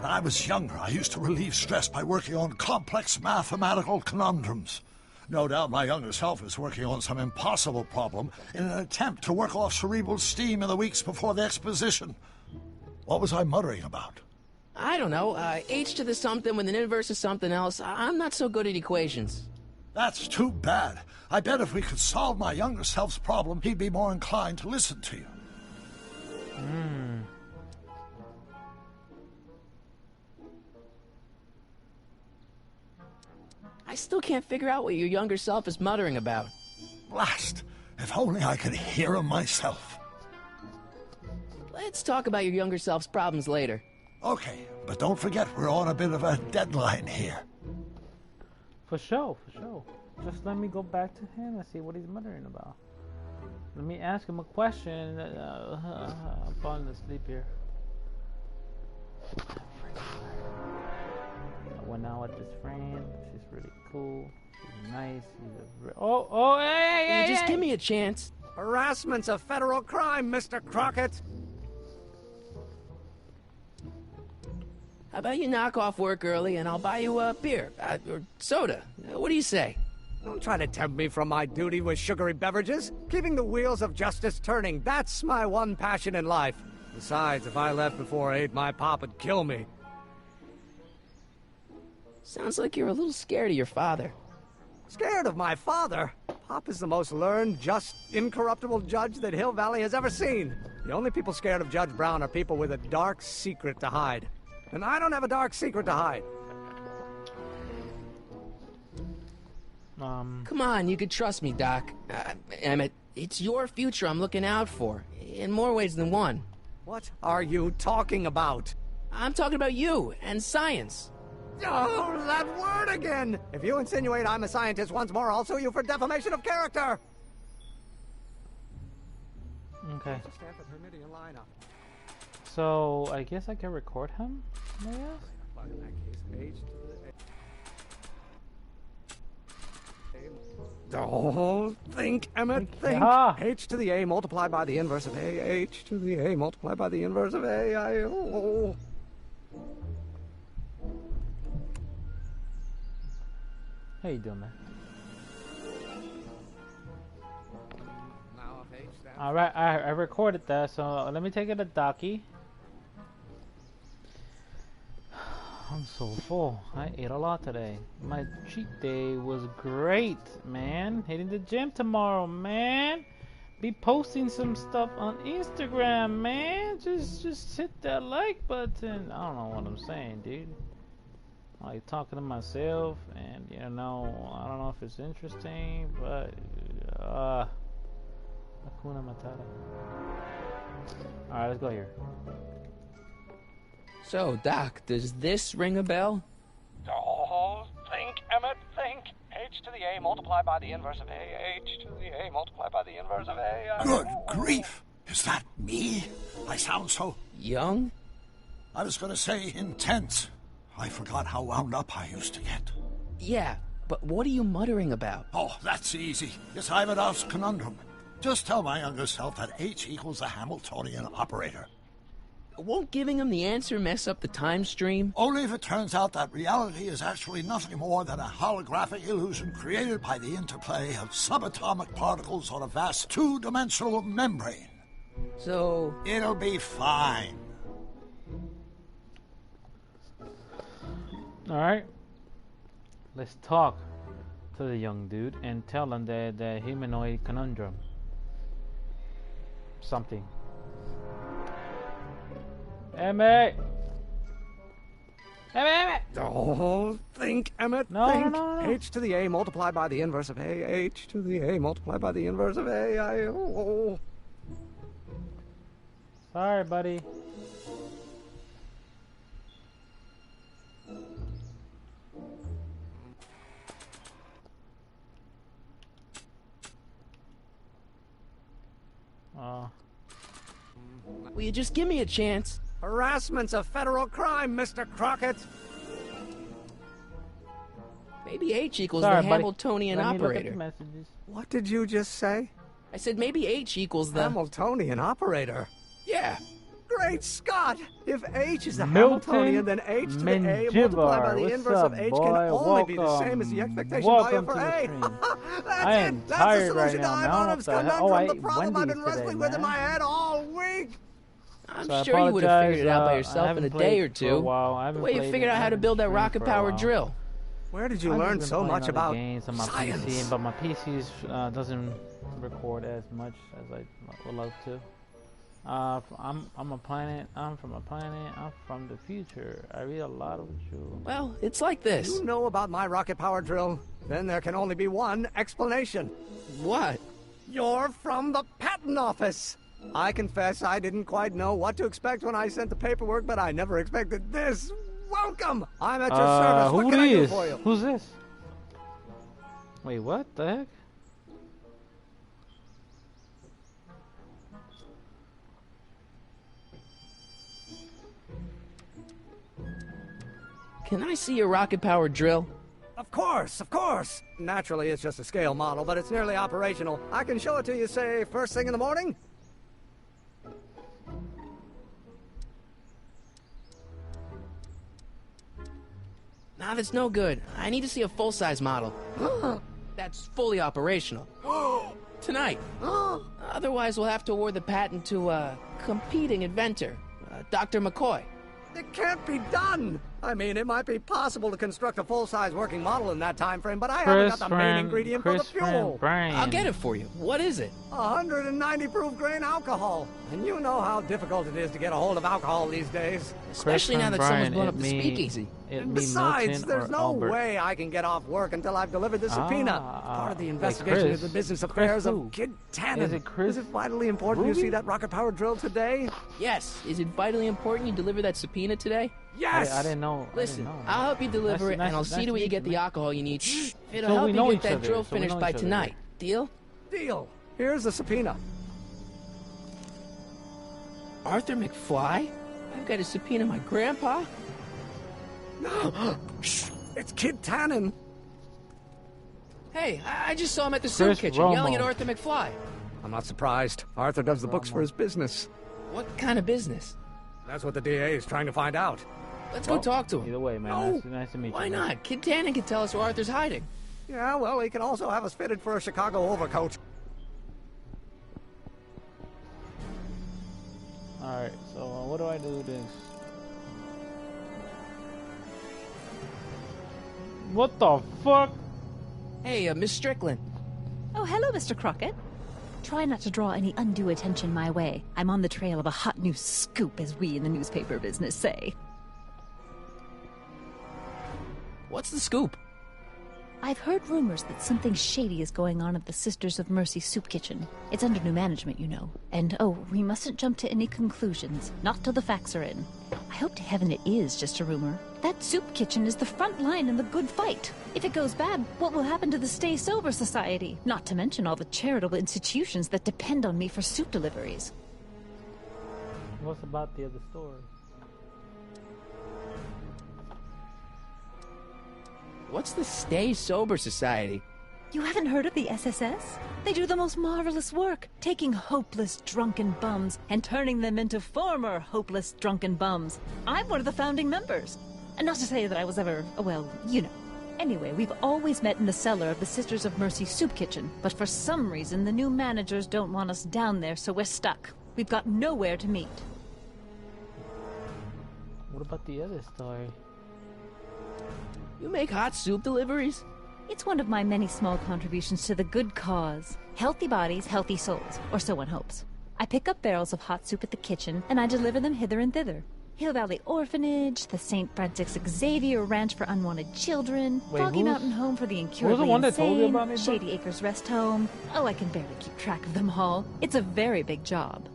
When I was younger, I used to relieve stress by working on complex mathematical conundrums. No doubt my younger self is working on some impossible problem in an attempt to work off cerebral steam in the weeks before the exposition. What was I muttering about? I don't know, h to the something with an inverse of something else. I'm not so good at equations. That's too bad. I bet if we could solve my younger self's problem, he'd be more inclined to listen to you. I still can't figure out what your younger self is muttering about. Blast! If only I could hear him myself. Let's talk about your younger self's problems later. Okay, but don't forget we're on a bit of a deadline here. For sure, for sure. Just let me go back to him and see what he's muttering about. Let me ask him a question. I'm falling asleep here. I went out with this friend. She's really cool. She's nice. Hey, just give me a chance. Harassment's a federal crime, Mr. Crockett. How about you knock off work early and I'll buy you a beer, or soda. What do you say? Don't try to tempt me from my duty with sugary beverages. Keeping the wheels of justice turning, that's my one passion in life. Besides, if I left before 8, my pop would kill me. Sounds like you're a little scared of your father. Scared of my father? Pop is the most learned, just, incorruptible judge that Hill Valley has ever seen. The only people scared of Judge Brown are people with a dark secret to hide. And I don't have a dark secret to hide. Come on, you can trust me, Doc. Emmett, it's your future I'm looking out for, in more ways than one. What are you talking about? I'm talking about you, and science. Oh, that word again! If you insinuate I'm a scientist once more, I'll sue you for defamation of character! Okay. So, I guess I can record him, I guess? Don't think, Emmett, think. H to the A multiplied by the inverse of A. H to the A multiplied by the inverse of A. How you doing, man? Alright, I recorded that, so let me take it to Docky. I'm so full. I ate a lot today. My cheat day was great, man. Hitting the gym tomorrow, man. Be posting some stuff on Instagram, man. Just hit that like button. I don't know what I'm saying, dude. I'm like talking to myself, and you know, I don't know if it's interesting, but Hakuna Matata. All right, let's go here. So, Doc, does this ring a bell? Oh, think, Emmett, think. H to the A multiplied by the inverse of A. H to the A multiplied by the inverse of A. Good grief! Is that me? I sound so... Young? I was going to say intense. I forgot how wound up I used to get. Yeah, but what are you muttering about? Oh, that's easy. It's Ivanov's conundrum. Just tell my younger self that H equals the Hamiltonian operator. Won't giving him the answer mess up the time stream? Only if it turns out that reality is actually nothing more than a holographic illusion created by the interplay of subatomic particles on a vast two-dimensional membrane. So... It'll be fine. Alright. Let's talk to the young dude and tell him the humanoid conundrum. Something. Emmett! Emmett! Oh, think, Emmett, no, think. No. H to the A multiplied by the inverse of A. H to the A multiplied by the inverse of A. Sorry, buddy. Will you just give me a chance? Harassment's a federal crime, Mr. Crockett. Maybe H equals the Hamiltonian operator. What did you just say? I said maybe H equals the... Hamiltonian operator? Yeah. Great Scott! If H is the Hamiltonian, then H to the A multiplied by the inverse of H can only be the same as the expectation value for A. That's it! That's the solution to Ivanov's conundrum, the problem I've been wrestling with in my head all week! I'm sure you would have figured it out by yourself in a day or two. The way you figured out how to build that rocket-powered drill. Where did you learn so much about games on my science? PC, but my PC doesn't record as much as I would love to. I'm a planet. I'm from a planet. I'm from the future. I read a lot of you. Well, it's like this. You know about my rocket-powered drill? Then there can only be one explanation. What? You're from the patent office. I confess I didn't quite know what to expect when I sent the paperwork, but I never expected this. Welcome! I'm at your service. What can I do for you? Who's this? Wait, what the heck? Can I see your rocket-powered drill? Of course, of course. Naturally, it's just a scale model, but it's nearly operational. I can show it to you, say, first thing in the morning. Nah, that's no good. I need to see a full-size model. That's fully operational. Tonight. Otherwise, we'll have to award the patent to a competing inventor, Dr. McCoy. It can't be done! I mean, it might be possible to construct a full-size working model in that time frame, but I haven't got the main ingredient for the fuel. I'll get it for you. What is it? 190 proof grain alcohol. And you know how difficult it is to get a hold of alcohol these days. Especially now that someone's blown up the speakeasy. And besides, there's no way I can get off work until I've delivered the subpoena. Part of the investigation into the business affairs of Kid Tannen. Is it vitally important you see that rocket-powered drill today? Yes. Is it vitally important you deliver that subpoena today? Yes! I didn't know. Listen, I'll help you deliver it, and I'll see to it you get the alcohol you need. It'll help you get that drill finished by tonight. Deal? Deal. Here's the subpoena. Arthur McFly? I've got to subpoena my grandpa? No! Shh! It's Kid Tannen! Hey, I just saw him at the soup kitchen yelling at Arthur McFly. I'm not surprised. Arthur does the books for his business. What kind of business? That's what the DA is trying to find out. Let's go talk to him. Either way, man. Nice to meet you. Why not? Kid Tannen can tell us where Arthur's hiding. Yeah, well, he can also have us fitted for a Chicago overcoat. Alright, so what do I do with this? What the fuck? Hey, Miss Strickland. Oh, hello, Mr. Crockett. Try not to draw any undue attention my way. I'm on the trail of a hot new scoop, as we in the newspaper business say. What's the scoop? I've heard rumors that something shady is going on at the Sisters of Mercy soup kitchen. It's under new management, you know. And, oh, we mustn't jump to any conclusions. Not till the facts are in. I hope to heaven it is just a rumor. That soup kitchen is the front line in the good fight. If it goes bad, what will happen to the Stay Sober Society? Not to mention all the charitable institutions that depend on me for soup deliveries. What's about the other story? What's the Stay Sober Society? You haven't heard of the SSS? They do the most marvelous work, taking hopeless drunken bums and turning them into former hopeless drunken bums. I'm one of the founding members. And not to say that I was ever, well, you know. Anyway, we've always met in the cellar of the Sisters of Mercy soup kitchen, but for some reason the new managers don't want us down there, so we're stuck. We've got nowhere to meet. What about the other story? You make hot soup deliveries? It's one of my many small contributions to the good cause. Healthy bodies, healthy souls, or so one hopes. I pick up barrels of hot soup at the kitchen, and I deliver them hither and thither. Hill Valley Orphanage, the St. Francis Xavier Ranch for Unwanted Children, Foggy Mountain Home for the Incurably Insane, Shady Acres Rest Home. Oh, I can barely keep track of them all. It's a very big job.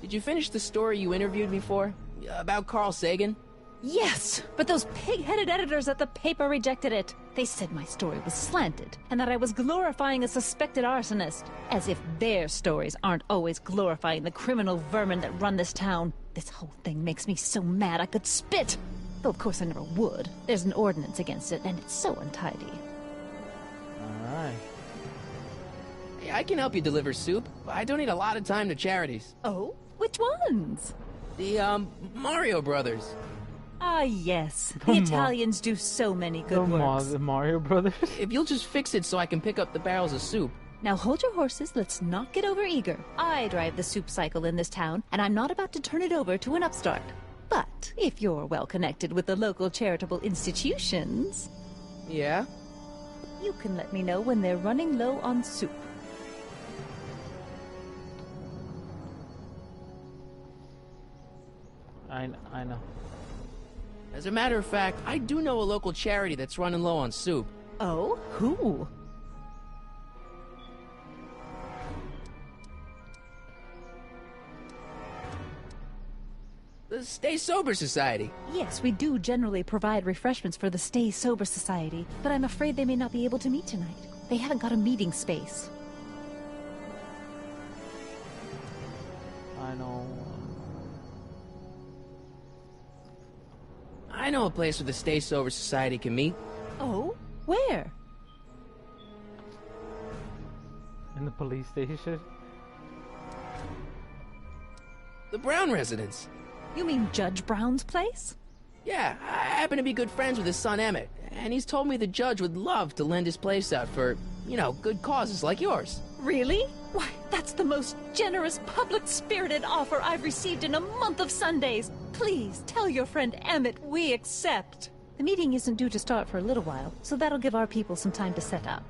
Did you finish the story you interviewed me for? About Carl Sagan? Yes, but those pig-headed editors at the paper rejected it. They said my story was slanted, and that I was glorifying a suspected arsonist. As if their stories aren't always glorifying the criminal vermin that run this town. This whole thing makes me so mad I could spit. Though of course I never would. There's an ordinance against it, and it's so untidy. Alright. Hey, I can help you deliver soup. I donate a lot of time to charities. Oh? Which ones? The, Mario Brothers. Ah, yes. The Italians do so many good works. The Mario Brothers? If you'll just fix it so I can pick up the barrels of soup. Now hold your horses, let's not get over-eager. I drive the soup cycle in this town, and I'm not about to turn it over to an upstart. But if you're well-connected with the local charitable institutions... Yeah? You can let me know when they're running low on soup. I know. As a matter of fact, I do know a local charity that's running low on soup. Oh? Who? The Stay Sober Society. Yes, we do generally provide refreshments for the Stay Sober Society, but I'm afraid they may not be able to meet tonight. They haven't got a meeting space. I know. I know a place where the Stay Sober Society can meet. Oh? Where? In the police station? The Brown residence. You mean Judge Brown's place? Yeah, I happen to be good friends with his son Emmett, and he's told me the judge would love to lend his place out for, you know, good causes like yours. Really? Why, that's the most generous, public-spirited offer I've received in a month of Sundays. Please, tell your friend Emmett we accept. The meeting isn't due to start for a little while, so that'll give our people some time to set up.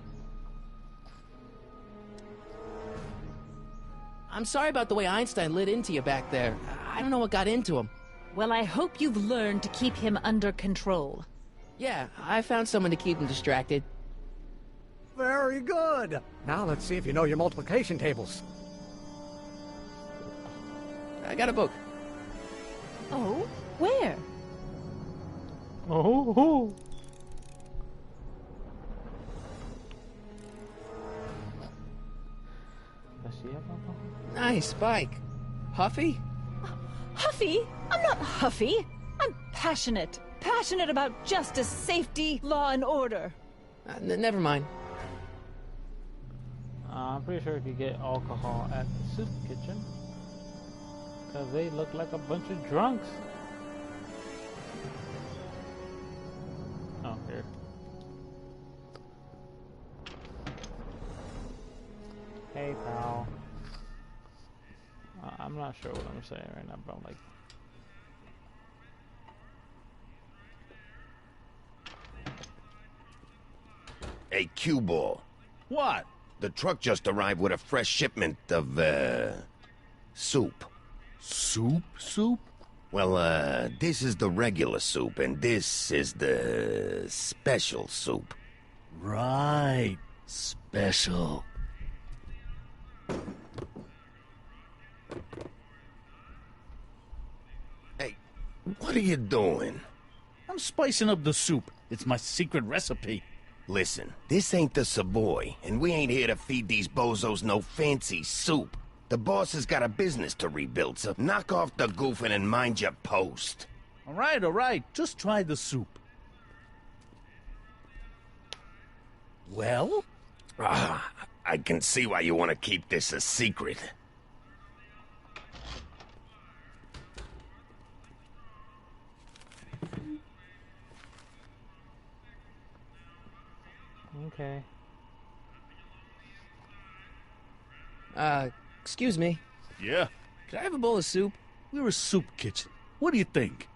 I'm sorry about the way Einstein lit into you back there. I don't know what got into him. Well, I hope you've learned to keep him under control. Yeah, I found someone to keep him distracted. Very good. Now let's see if you know your multiplication tables. I got a book. Oh? Where? Oh. Does she have a book? Nice bike. Huffy? Huffy? I'm not huffy. I'm passionate. Passionate about justice, safety, law, and order. Never mind. I'm pretty sure you could get alcohol at the soup kitchen. Because they look like a bunch of drunks. Oh, here. Hey, pal. I'm not sure what I'm saying right now, but I'm like... Hey, cue ball. What? The truck just arrived with a fresh shipment of, soup. Soup? Well, this is the regular soup, and this is the special soup. Right. Special. Hey, what are you doing? I'm spicing up the soup. It's my secret recipe. Listen, this ain't the Savoy, and we ain't here to feed these bozos no fancy soup. The boss has got a business to rebuild, so knock off the goofing and mind your post. All right. Just try the soup. Well? I can see why you want to keep this a secret. Okay. Excuse me. Yeah? Could I have a bowl of soup? We're a soup kitchen. What do you think?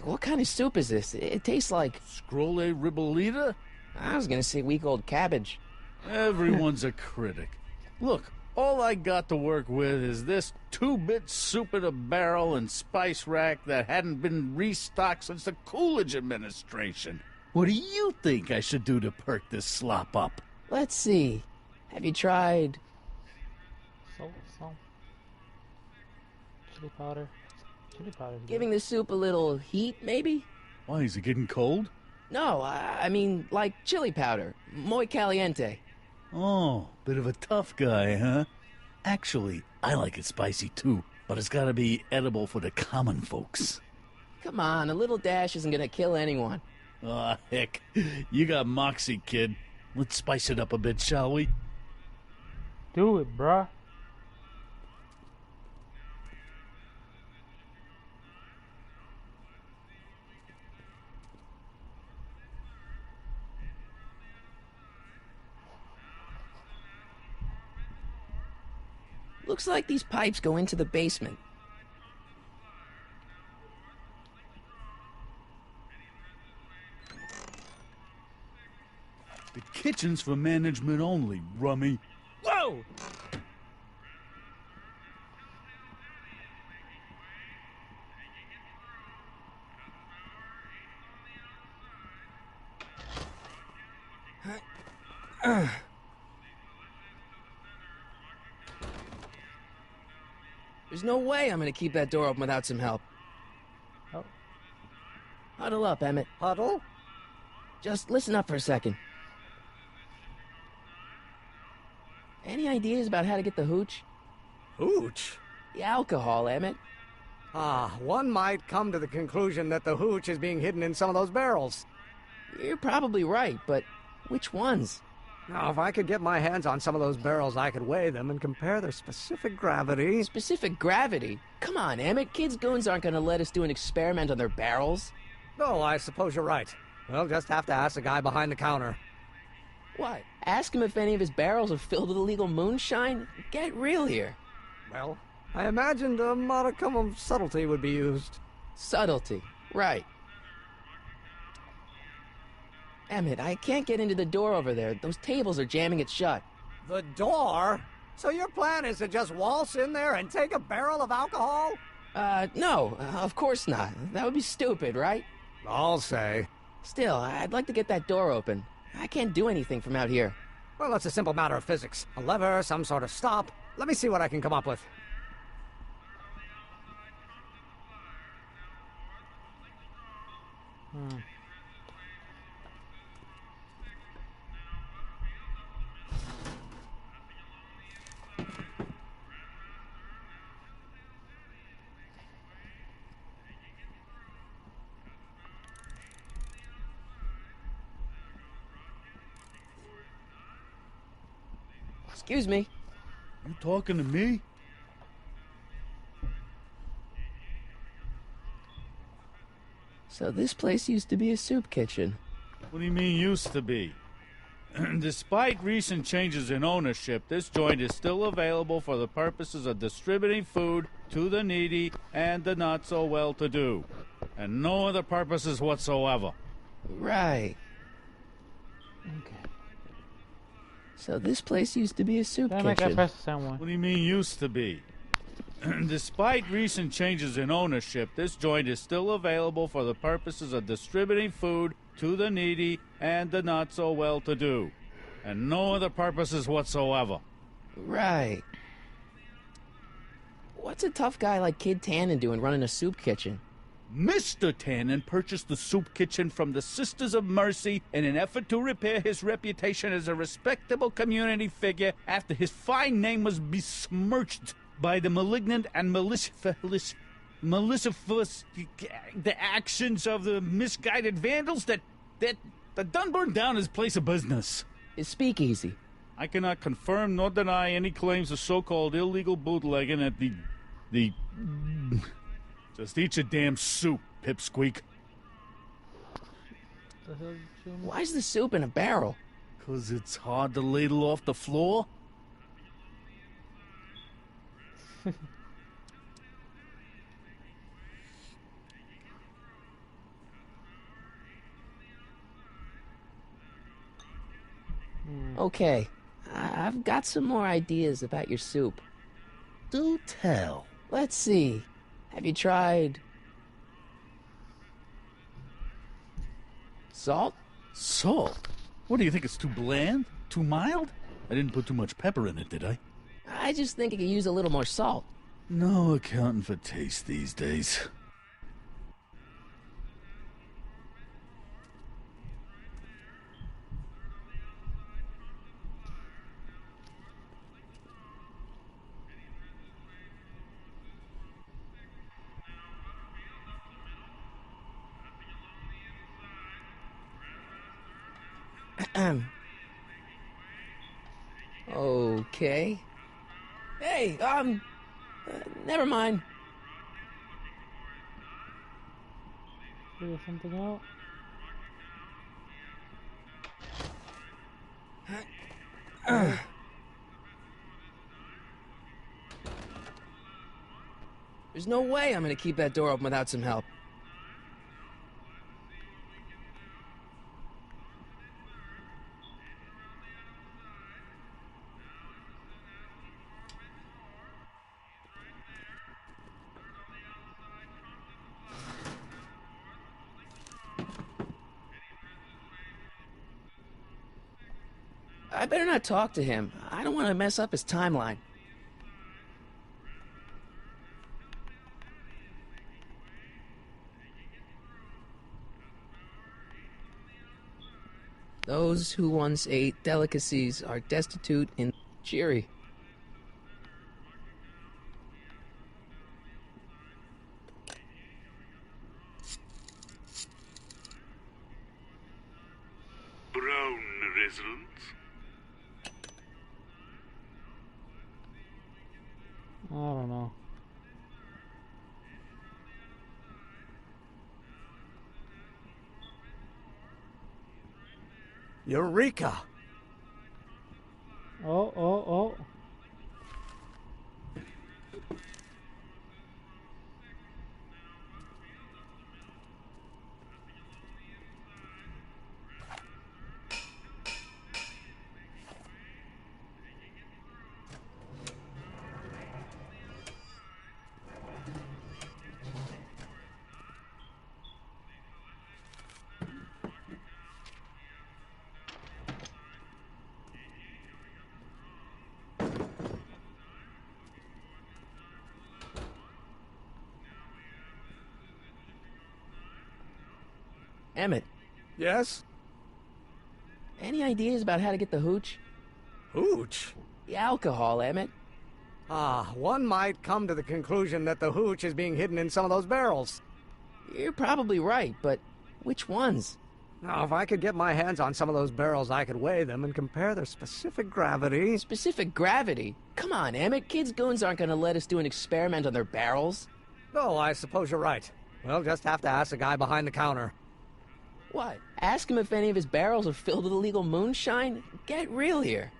What kind of soup is this? It tastes like... Scrolle ribollita? I was gonna say week-old cabbage. Everyone's a critic. Look, all I got to work with is this 2-bit soup in a barrel and spice rack that hadn't been restocked since the Coolidge administration. What do you think I should do to perk this slop up? Let's see. Have you tried... Salt. Chili powder. Giving the soup a little heat, maybe? Why, is it getting cold? No, I mean, like chili powder. Muy caliente. Oh, bit of a tough guy, huh? Actually, I like it spicy too, but it's gotta be edible for the common folks. Come on, a little dash isn't gonna kill anyone. Aw, heck. You got moxie, kid. Let's spice it up a bit, shall we? Do it, bruh. Looks like these pipes go into the basement. The kitchen's for management only, rummy. Whoa! There's no way I'm gonna keep that door open without some help. Oh. Huddle up, Emmett. Huddle? Just listen up for a second. Any ideas about how to get the hooch? Hooch? The alcohol, Emmett. One might come to the conclusion that the hooch is being hidden in some of those barrels. You're probably right, but which ones? Now, if I could get my hands on some of those barrels, I could weigh them and compare their specific gravity. Specific gravity? Come on, Emmett. Kids' goons aren't gonna let us do an experiment on their barrels. No, I suppose you're right. We'll just have to ask the guy behind the counter. What? Ask him if any of his barrels are filled with illegal moonshine? Get real here. Well, I imagined a modicum of subtlety would be used. Subtlety, right. Emmett, I can't get into the door over there. Those tables are jamming it shut. The door? So your plan is to just waltz in there and take a barrel of alcohol? No, of course not. That would be stupid, right? I'll say. Still, I'd like to get that door open. I can't do anything from out here. Well, it's a simple matter of physics. A lever, some sort of stop. Let me see what I can come up with. Excuse me. You talking to me? So this place used to be a soup kitchen. What do you mean used to be? Despite recent changes in ownership, this joint is still available for the purposes of distributing food to the needy and the not-so-well-to-do, and no other purposes whatsoever. Right. Okay. So this place used to be a soup Damn, kitchen. I press the sound one. What do you mean used to be? Despite recent changes in ownership, this joint is still available for the purposes of distributing food to the needy and the not-so-well-to-do, and no other purposes whatsoever. Right. What's a tough guy like Kid Tannen doing running a soup kitchen? Mr. Tannen purchased the soup kitchen from the Sisters of Mercy in an effort to repair his reputation as a respectable community figure after his fine name was besmirched by the malignant and malicious the actions of the misguided vandals that done burned down his place of business. His speakeasy. I cannot confirm nor deny any claims of so-called illegal bootlegging at the Just eat your damn soup, pipsqueak. Why's the soup in a barrel? 'Cause it's hard to ladle off the floor. Okay, I've got some more ideas about your soup. Do tell. Let's see. Have you tried salt? Salt? What do you think, it's too bland? Too mild? I didn't put too much pepper in it, did I? I just think it could use a little more salt. No accounting for taste these days. Okay. Hey, never mind. Figure something out. There's no way I'm gonna keep that door open without some help. I better not talk to him. I don't want to mess up his timeline. Those who once ate delicacies are destitute and cheery. Brown residents? I don't know. Eureka! Oh. Emmett. Yes? Any ideas about how to get the hooch? Hooch? The alcohol, Emmett. One might come to the conclusion that the hooch is being hidden in some of those barrels. You're probably right, but which ones? Now, if I could get my hands on some of those barrels, I could weigh them and compare their specific gravity. Specific gravity? Come on, Emmett. Kids' goons aren't going to let us do an experiment on their barrels. Oh, I suppose you're right. We'll just have to ask the guy behind the counter. What? Ask him if any of his barrels are filled with illegal moonshine? Get real here.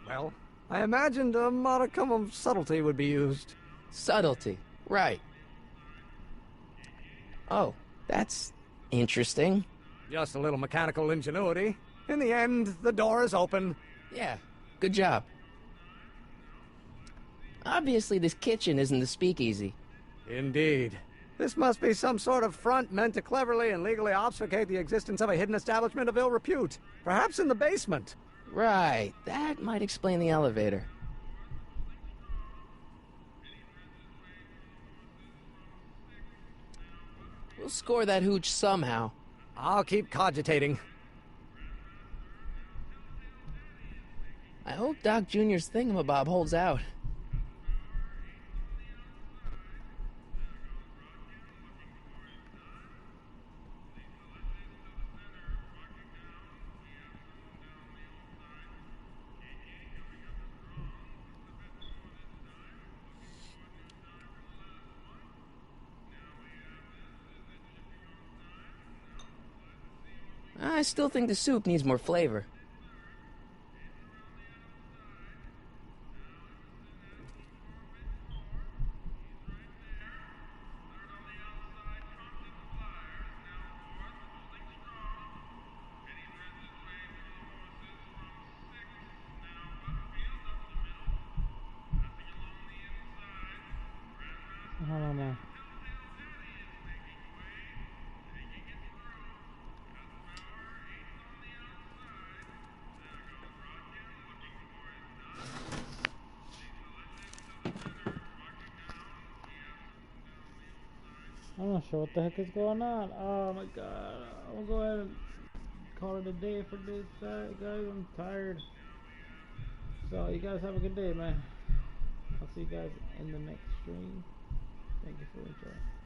Well, I imagined a modicum of subtlety would be used. Subtlety, right. Oh, that's interesting. Just a little mechanical ingenuity. In the end, the door is open. Yeah, good job. Obviously, this kitchen isn't the speakeasy. Indeed. This must be some sort of front meant to cleverly and legally obfuscate the existence of a hidden establishment of ill repute. Perhaps in the basement. Right, that might explain the elevator. We'll score that hooch somehow. I'll keep cogitating. I hope Doc Jr.'s thingamabob holds out. I still think the soup needs more flavor. Hold on now. I'm not sure what the heck is going on. Oh my god. I'm gonna go ahead and call it a day for this guys. I'm tired. So you guys have a good day, man. I'll see you guys in the next stream. Thank you for enjoying.